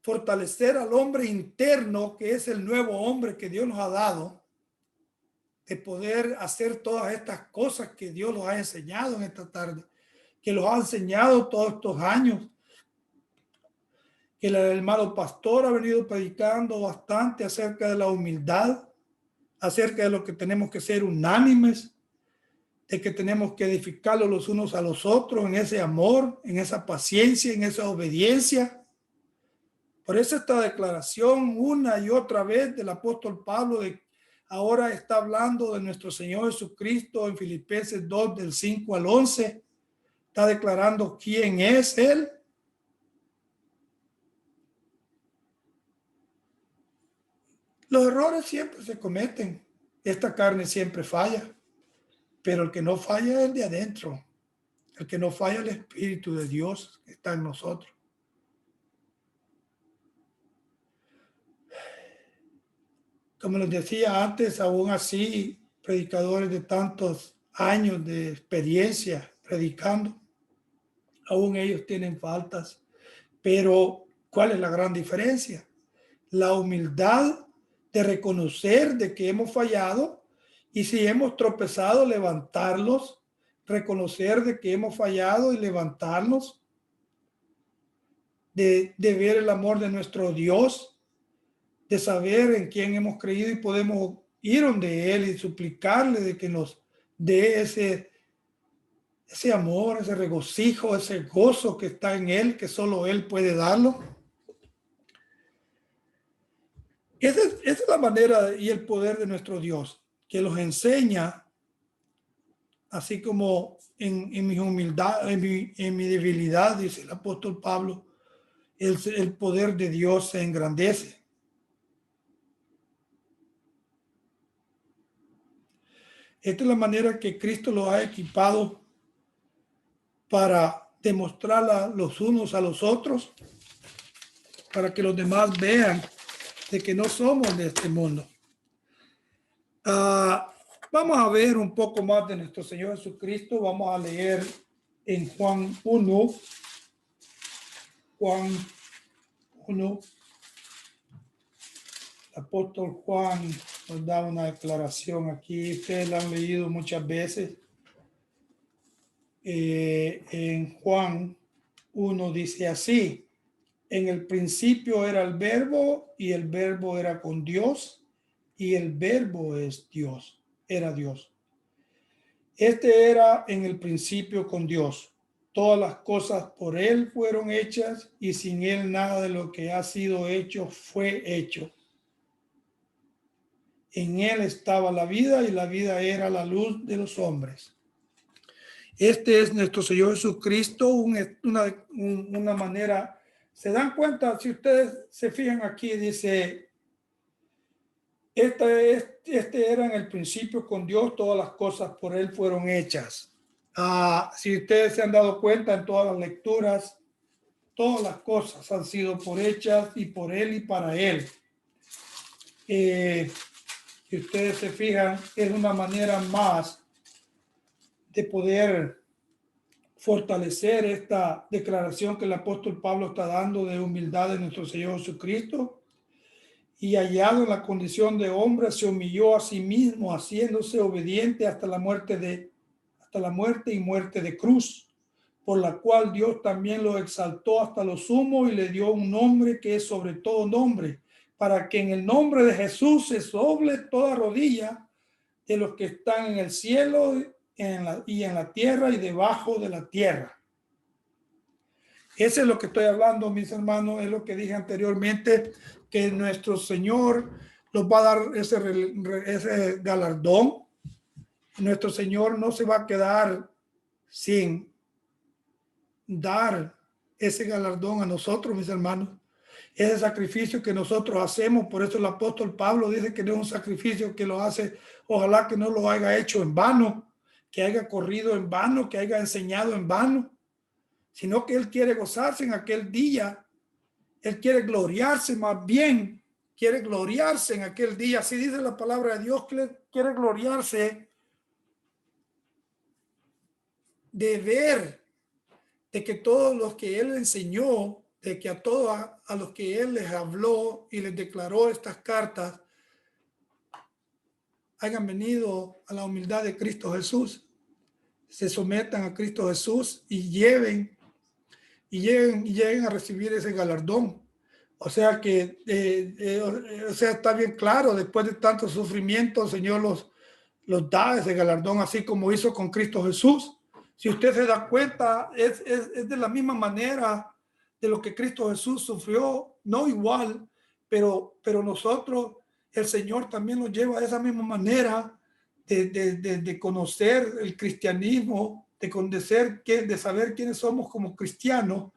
fortalecer al hombre interno, que es el nuevo hombre que Dios nos ha dado, de poder hacer todas estas cosas que Dios nos ha enseñado en esta tarde, que los ha enseñado todos estos años, que el hermano pastor ha venido predicando bastante acerca de la humildad, acerca de lo que tenemos que ser unánimes, de que tenemos que edificarlos los unos a los otros en ese amor, en esa paciencia, en esa obediencia. Por eso esta declaración una y otra vez del apóstol Pablo ahora está hablando de nuestro Señor Jesucristo en Filipenses 2 del 5 al 11. Está declarando quién es Él. Los errores siempre se cometen. Esta carne siempre falla. Pero el que no falla es el de adentro. El que no falla es el Espíritu de Dios que está en nosotros. Como les decía antes, aún así, predicadores de tantos años de experiencia predicando, aún ellos tienen faltas. Pero, ¿cuál es la gran diferencia? La humildad de reconocer de que hemos fallado y si hemos tropezado, levantarlos, reconocer de que hemos fallado y levantarnos, de ver el amor de nuestro Dios, de saber en quién hemos creído y podemos ir donde Él y suplicarle de que nos dé ese amor, ese regocijo, ese gozo que está en Él, que solo Él puede darlo. Esa es la manera y el poder de nuestro Dios, que los enseña, así como en mi humildad, en mi debilidad, dice el apóstol Pablo, el poder de Dios se engrandece. Esta es la manera que Cristo los ha equipado para demostrar los unos a los otros, para que los demás vean de que no somos de este mundo. Vamos a ver un poco más de nuestro Señor Jesucristo. Vamos a leer en Juan 1. Juan 1. El apóstol Juan nos da una declaración aquí. Ustedes la han leído muchas veces. En Juan 1 dice así: en el principio era el verbo y el verbo era con Dios y el verbo es Dios, era Dios. Este era en el principio con Dios. Todas las cosas por Él fueron hechas y sin Él nada de lo que ha sido hecho fue hecho. En Él estaba la vida y la vida era la luz de los hombres. Este es nuestro Señor Jesucristo, una manera. ¿Se dan cuenta? Si ustedes se fijan aquí, dice, este era en el principio con Dios, todas las cosas por Él fueron hechas. Si ustedes se han dado cuenta en todas las lecturas, todas las cosas han sido por hechas y por Él y para Él. Si ustedes se fijan, es una manera más de poder fortalecer esta declaración que el apóstol Pablo está dando de humildad de nuestro Señor Jesucristo. Y hallado en la condición de hombre, se humilló a sí mismo, haciéndose obediente hasta la muerte y muerte de cruz, por la cual Dios también lo exaltó hasta lo sumo y le dio un nombre que es sobre todo nombre, para que en el nombre de Jesús se doble toda rodilla de los que están en el cielo y en la tierra y debajo de la tierra. Eso es lo que estoy hablando, mis hermanos, es lo que dije anteriormente, que nuestro Señor nos va a dar ese galardón. Nuestro Señor no se va a quedar sin dar ese galardón a nosotros, mis hermanos. Ese sacrificio que nosotros hacemos, por eso el apóstol Pablo dice que no es un sacrificio que lo hace, ojalá que no lo haya hecho en vano, que haya corrido en vano, que haya enseñado en vano, sino que Él quiere gozarse en aquel día. Él quiere gloriarse, más bien quiere gloriarse en aquel día. Así dice la palabra de Dios, que quiere gloriarse de ver de que todos los que Él enseñó de que a todos a los que Él les habló y les declaró estas cartas hayan venido a la humildad de Cristo Jesús, se sometan a Cristo Jesús y lleguen a recibir ese galardón. O sea que, o sea, está bien claro, después de tanto sufrimiento, el Señor los da ese galardón, así como hizo con Cristo Jesús. Si usted se da cuenta, es de la misma manera de lo que Cristo Jesús sufrió, no igual, pero nosotros, el Señor también nos lleva de esa misma manera de conocer el cristianismo, de saber quiénes somos como cristianos,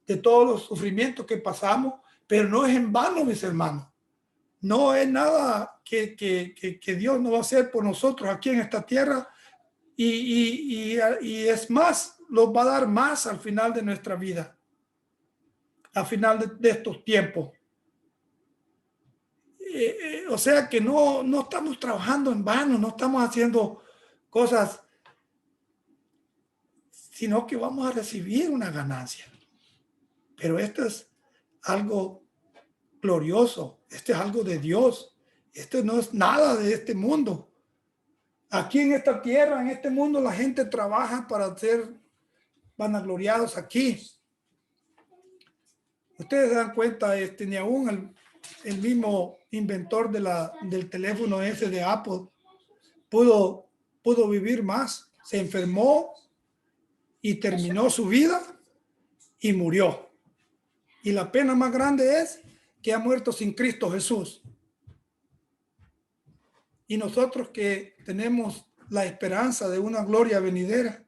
de todos los sufrimientos que pasamos, pero no es en vano, mis hermanos. No es nada que Dios no va a hacer por nosotros aquí en esta tierra y es más, nos va a dar más al final de nuestra vida, al final de estos tiempos. O sea que no estamos trabajando en vano, no estamos haciendo cosas, sino que vamos a recibir una ganancia. Pero esto es algo glorioso, este es algo de Dios, esto no es nada de este mundo. Aquí en esta tierra, en este mundo, la gente trabaja para ser vanagloriados aquí. Ustedes se dan cuenta, ni aún el mismo inventor del teléfono ese de Apple pudo vivir más. Se enfermó y terminó su vida y murió. Y la pena más grande es que ha muerto sin Cristo Jesús. Y nosotros que tenemos la esperanza de una gloria venidera,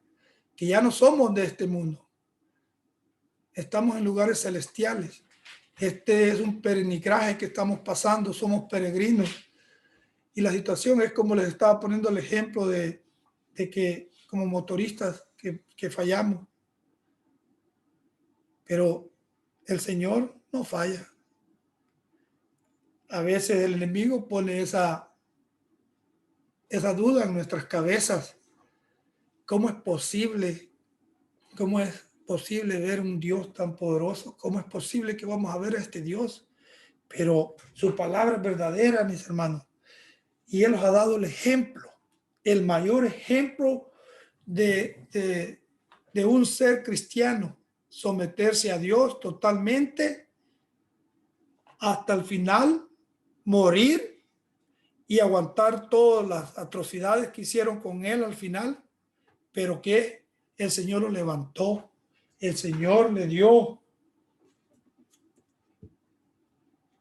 que ya no somos de este mundo, estamos en lugares celestiales. Este es un peregrinaje que estamos pasando, somos peregrinos. Y la situación es como les estaba poniendo el ejemplo de que como motoristas que fallamos. Pero el Señor no falla. A veces el enemigo pone esa duda en nuestras cabezas. ¿Cómo es posible? ¿Cómo es posible ver un Dios tan poderoso? ¿Cómo es posible que vamos a ver a este Dios? Pero su palabra es verdadera, mis hermanos. Y Él nos ha dado el ejemplo, el mayor ejemplo de un ser cristiano, someterse a Dios totalmente hasta el final, morir y aguantar todas las atrocidades que hicieron con Él al final, pero que el Señor lo levantó, el Señor le dio,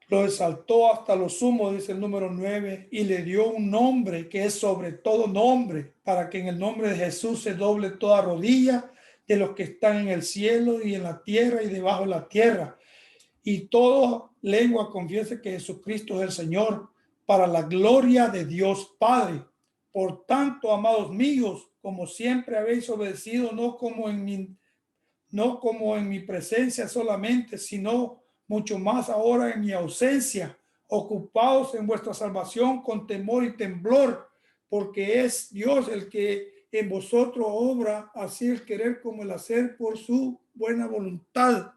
lo exaltó hasta lo sumo, dice el número 9, y le dio un nombre que es sobre todo nombre, para que en el nombre de Jesús se doble toda rodilla de los que están en el cielo y en la tierra y debajo de la tierra, y toda lengua confiese que Jesucristo es el Señor, para la gloria de Dios Padre. Por tanto, amados míos, como siempre habéis obedecido, no como en mi presencia solamente, sino mucho más ahora en mi ausencia, ocupados en vuestra salvación con temor y temblor, porque es Dios el que en vosotros obra, así el querer como el hacer por su buena voluntad.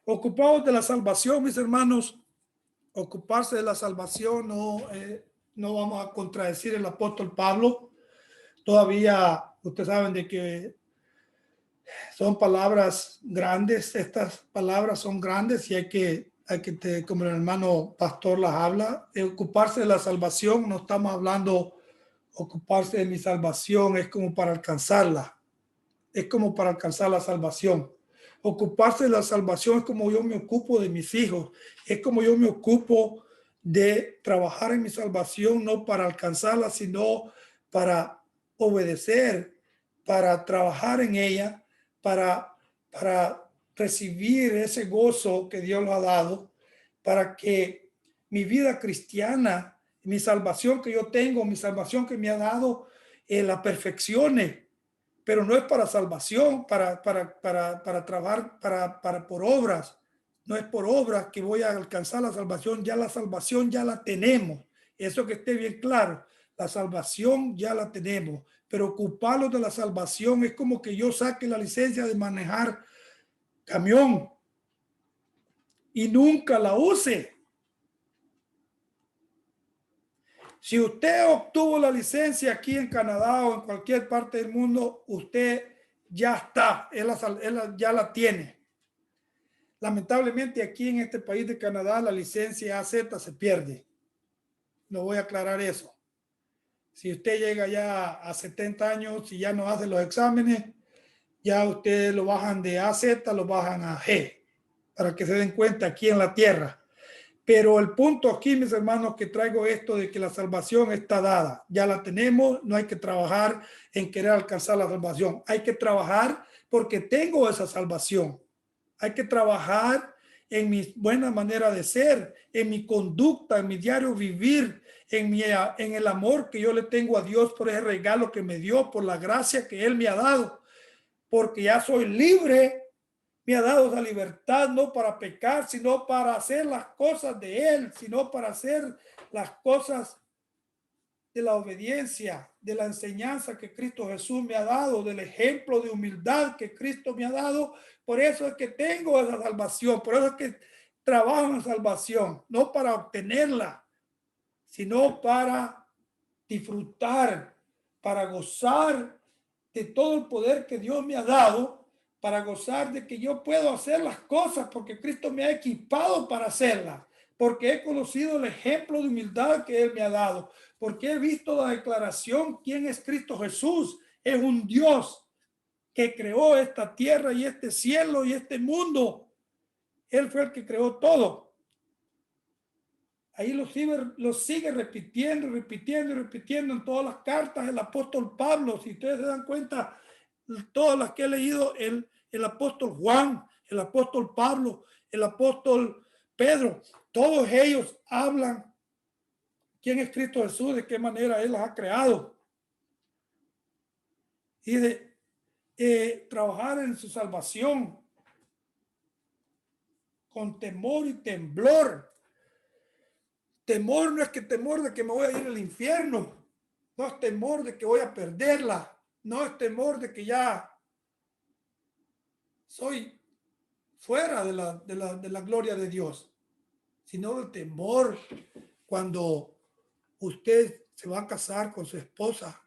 Ocupados de la salvación, mis hermanos, ocuparse de la salvación no vamos a contradecir el apóstol Pablo. Todavía ustedes saben de que son palabras grandes, estas palabras son grandes y hay que como el hermano pastor las habla, ocuparse de la salvación, no estamos hablando ocuparse de mi salvación, es como para alcanzarla, es como para alcanzar la salvación. Ocuparse de la salvación es como yo me ocupo de mis hijos, es como yo me ocupo de trabajar en mi salvación, no para alcanzarla, sino para obedecer, para trabajar en ella, para recibir ese gozo que Dios nos ha dado, para que mi vida cristiana, mi salvación que yo tengo, mi salvación que me ha dado, la perfeccione. Pero no es para salvación, para trabajar, por obras. No es por obras que voy a alcanzar la salvación ya la tenemos. Eso que esté bien claro, la salvación ya la tenemos. Pero ocuparlo de la salvación es como que yo saque la licencia de manejar camión y nunca la use. Si usted obtuvo la licencia aquí en Canadá o en cualquier parte del mundo, usted ya está, ya la tiene. Lamentablemente aquí en este país de Canadá la licencia AZ se pierde. No voy a aclarar eso. Si usted llega ya a 70 años y ya no hace los exámenes, ya ustedes lo bajan de AZ, lo bajan a G, para que se den cuenta aquí en la tierra. Pero el punto aquí, mis hermanos, que traigo esto de que la salvación está dada. Ya la tenemos, no hay que trabajar en querer alcanzar la salvación. Hay que trabajar porque tengo esa salvación. Hay que trabajar en mi buena manera de ser, en mi conducta, en mi diario vivir, en el amor que yo le tengo a Dios por ese regalo que me dio, por la gracia que Él me ha dado. Porque ya soy libre, me ha dado esa libertad no para pecar, sino para hacer las cosas de Él, sino para hacer las cosas de la obediencia, de la enseñanza que Cristo Jesús me ha dado, del ejemplo de humildad que Cristo me ha dado. Por eso es que tengo esa salvación, por eso es que trabajo en salvación, no para obtenerla, sino para disfrutar, para gozar de todo el poder que Dios me ha dado, para gozar de que yo puedo hacer las cosas porque Cristo me ha equipado para hacerlas, porque he conocido el ejemplo de humildad que Él me ha dado, porque he visto la declaración quién es Cristo Jesús. Es un Dios que creó esta tierra y este cielo y este mundo. Él fue el que creó todo. Ahí lo sigue repitiendo en todas las cartas el apóstol Pablo. Si ustedes se dan cuenta, todas las que he leído, el apóstol Juan, el apóstol Pablo, el apóstol Pedro, todos ellos hablan quién es Cristo Jesús, de qué manera Él las ha creado. Y de trabajar en su salvación con temor y temblor. Temor no es que temor de que me voy a ir al infierno, no es temor de que voy a perderla, no es temor de que ya soy fuera de la gloria de Dios, sino el temor cuando usted se va a casar con su esposa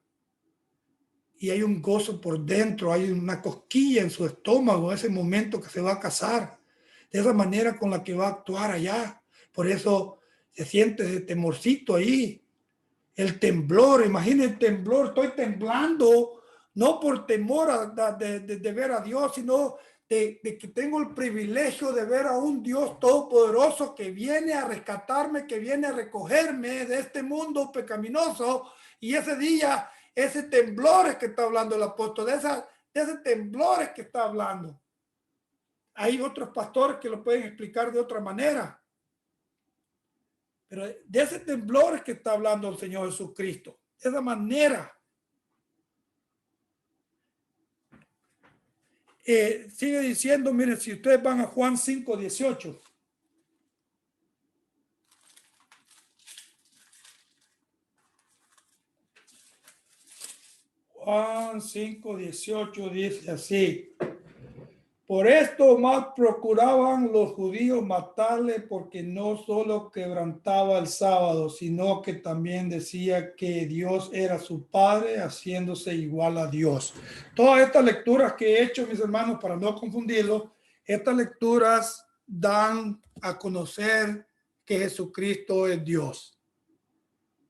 y hay un gozo por dentro, hay una cosquilla en su estómago, ese momento que se va a casar, de esa manera con la que va a actuar allá. Por eso se siente ese temorcito ahí, el temblor. Imaginen el temblor, estoy temblando, no por temor de ver a Dios, sino de que tengo el privilegio de ver a un Dios todopoderoso que viene a rescatarme, que viene a recogerme de este mundo pecaminoso. Y ese día, ese temblor es que está hablando el apóstol, de ese temblor es que está hablando. Hay otros pastores que lo pueden explicar de otra manera. Pero de ese temblor es que está hablando el Señor Jesucristo. De esa manera. Sigue diciendo, miren, si ustedes van a Juan 5:18. Juan 5:18 dice así: por esto más procuraban los judíos matarle, porque no solo quebrantaba el sábado, sino que también decía que Dios era su Padre, haciéndose igual a Dios. Todas estas lecturas que he hecho, mis hermanos, para no confundirlos, estas lecturas dan a conocer que Jesucristo es Dios.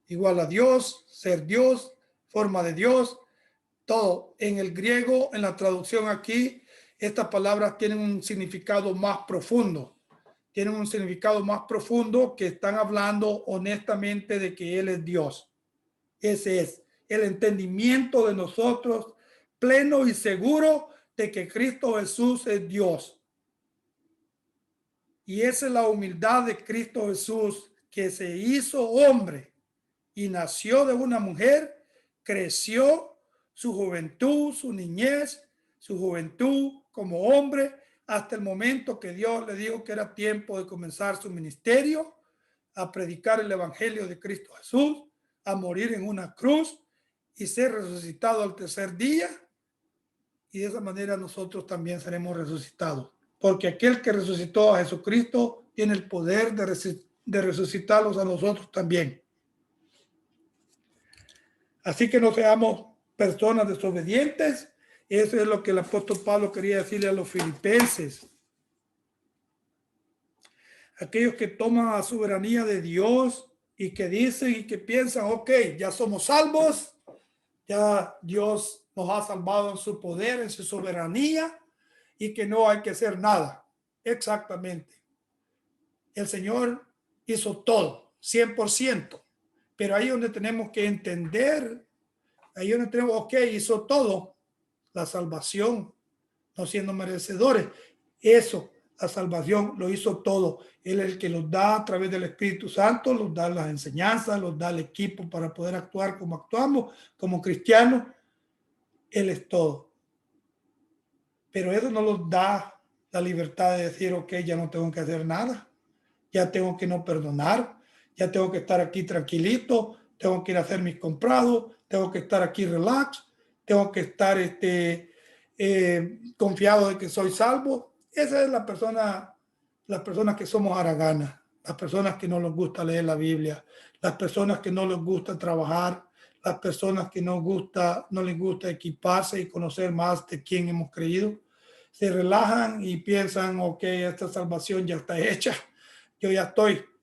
Igual a Dios, ser Dios, forma de Dios, todo. En el griego, en la traducción aquí, estas palabras tienen un significado más profundo. Tienen un significado más profundo, que están hablando honestamente de que Él es Dios. Ese es el entendimiento de nosotros, pleno y seguro de que Cristo Jesús es Dios. Y esa es la humildad de Cristo Jesús, que se hizo hombre y nació de una mujer, creció su juventud, su niñez, su juventud como hombre, hasta el momento que Dios le dijo que era tiempo de comenzar su ministerio, a predicar el evangelio de Cristo Jesús, a morir en una cruz y ser resucitado al tercer día. Y de esa manera nosotros también seremos resucitados. porque aquel que resucitó a Jesucristo tiene el poder de resucitarlos a nosotros también. Así que no seamos personas desobedientes. Eso es lo que el apóstol Pablo quería decirle a los filipenses. Aquellos que toman la soberanía de Dios y que dicen y que piensan, ok, ya somos salvos, ya Dios nos ha salvado en su poder, en su soberanía, y que no hay que hacer nada. Exactamente. El Señor hizo todo, 100%. Pero ahí donde tenemos que entender, ahí donde tenemos, ok, hizo todo, la salvación, no siendo merecedores. Eso, la salvación lo hizo todo. Él es el que los da a través del Espíritu Santo, los da las enseñanzas, los da el equipo para poder actuar como actuamos, como cristianos. Él es todo. Pero eso no nos da la libertad de decir, ok, ya no tengo que hacer nada, ya tengo que no perdonar, ya tengo que estar aquí tranquilito, tengo que ir a hacer mis comprados, tengo que estar aquí relax, tengo que estar confiado de que soy salvo. Esa es las personas que somos haraganas, las personas que no les gusta leer la Biblia, las personas que no les gusta trabajar, las personas que no les gusta equiparse y conocer más de quién hemos creído. Se relajan y piensan, ok, esta salvación ya está hecha, yo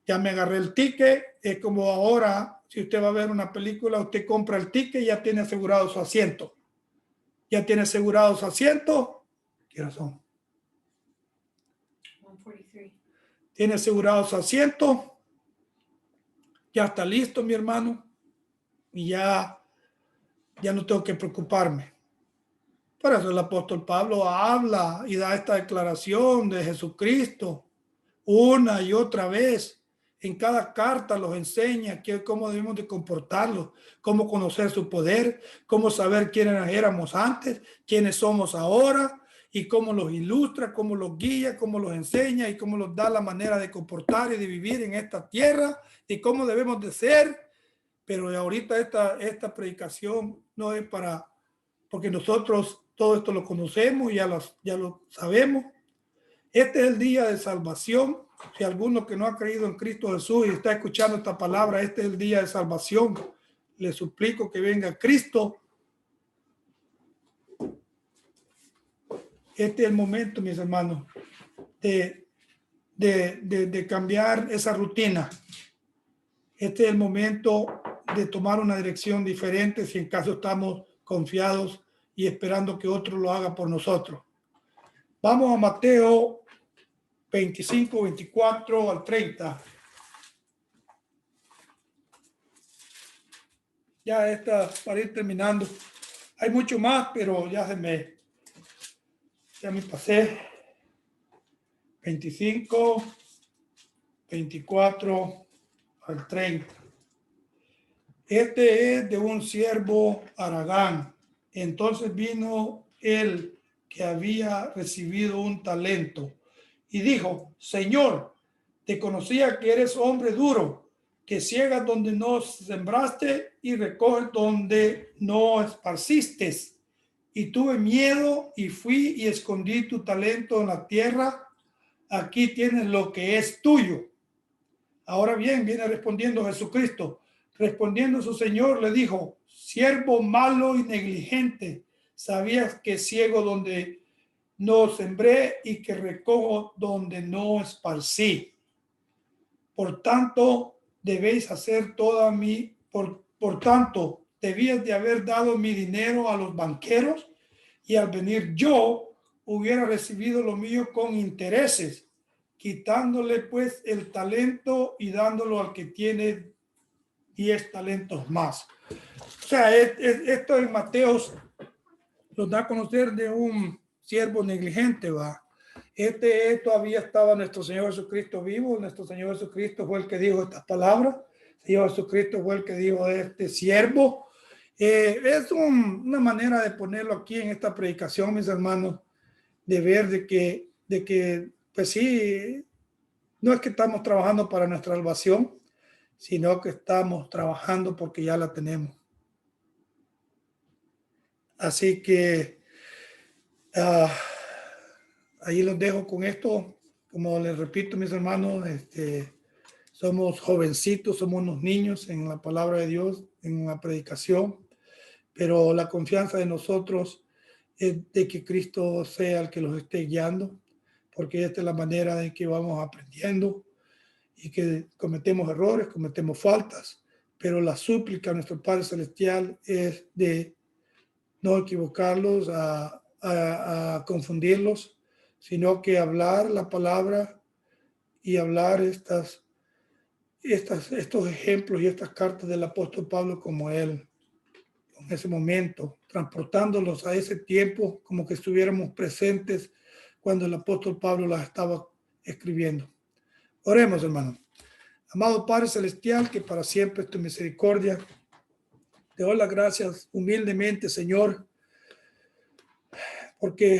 ya me agarré el ticket. Es como ahora, si usted va a ver una película, usted compra el ticket y ya tiene asegurado su asiento. Ya tiene asegurado su asiento. ¿Qué razón? 143. Tiene asegurado su asiento. Ya está listo, mi hermano. Y ya no tengo que preocuparme. Por eso el apóstol Pablo habla y da esta declaración de Jesucristo una y otra vez. En cada carta los enseña cómo debemos de comportarlos, cómo conocer su poder, cómo saber quiénes éramos antes, quiénes somos ahora, y cómo los ilustra, cómo los guía, cómo los enseña y cómo los da la manera de comportar y de vivir en esta tierra y cómo debemos de ser. Pero ahorita esta predicación no es porque nosotros todo esto lo conocemos, ya lo sabemos. Este es el día de salvación. Si alguno que no ha creído en Cristo Jesús y está escuchando esta palabra, este es el día de salvación. Le suplico que venga Cristo. Este es el momento, mis hermanos, de cambiar esa rutina. Este es el momento de tomar una dirección diferente si en caso estamos confiados y esperando que otro lo haga por nosotros. Vamos a Mateo 25, 24 al 30. Ya está para ir terminando. Hay mucho más, pero ya me pasé. 25, 24 al 30. Este es de un siervo haragán. Entonces vino él que había recibido un talento y dijo: Señor, te conocía que eres hombre duro, que ciegas donde no sembraste y recoges donde no esparciste. Y tuve miedo y fui y escondí tu talento en la tierra. Aquí tienes lo que es tuyo. Ahora bien, viene respondiendo Jesucristo. Respondiendo su Señor, le dijo: siervo malo y negligente, sabías que ciego donde no sembré y que recojo donde no esparcí. Por tanto, debéis hacer por tanto, debías de haber dado mi dinero a los banqueros, y al venir yo hubiera recibido lo mío con intereses, quitándole pues el talento y dándolo al que tiene 10 talentos más. O sea, esto en Mateos nos da a conocer de un siervo negligente, ¿va? Todavía estaba nuestro Señor Jesucristo vivo. Nuestro Señor Jesucristo fue el que dijo estas palabras. El Señor Jesucristo fue el que dijo de este siervo. Es una manera de ponerlo aquí en esta predicación, mis hermanos, de ver de que pues sí, no es que estamos trabajando para nuestra salvación, sino que estamos trabajando porque ya la tenemos. Así que ahí los dejo con esto. Como les repito, mis hermanos, somos jovencitos, somos unos niños en la palabra de Dios, en la predicación, pero la confianza de nosotros es de que Cristo sea el que los esté guiando, porque esta es la manera en que vamos aprendiendo y que cometemos errores, cometemos faltas, pero la súplica a nuestro Padre Celestial es de no equivocarlos, a confundirlos, sino que hablar la palabra y hablar estos ejemplos y estas cartas del apóstol Pablo como él en ese momento, transportándolos a ese tiempo como que estuviéramos presentes cuando el apóstol Pablo las estaba escribiendo. Oremos, hermanos. Amado Padre Celestial, que para siempre es tu misericordia, te doy las gracias humildemente, Señor, porque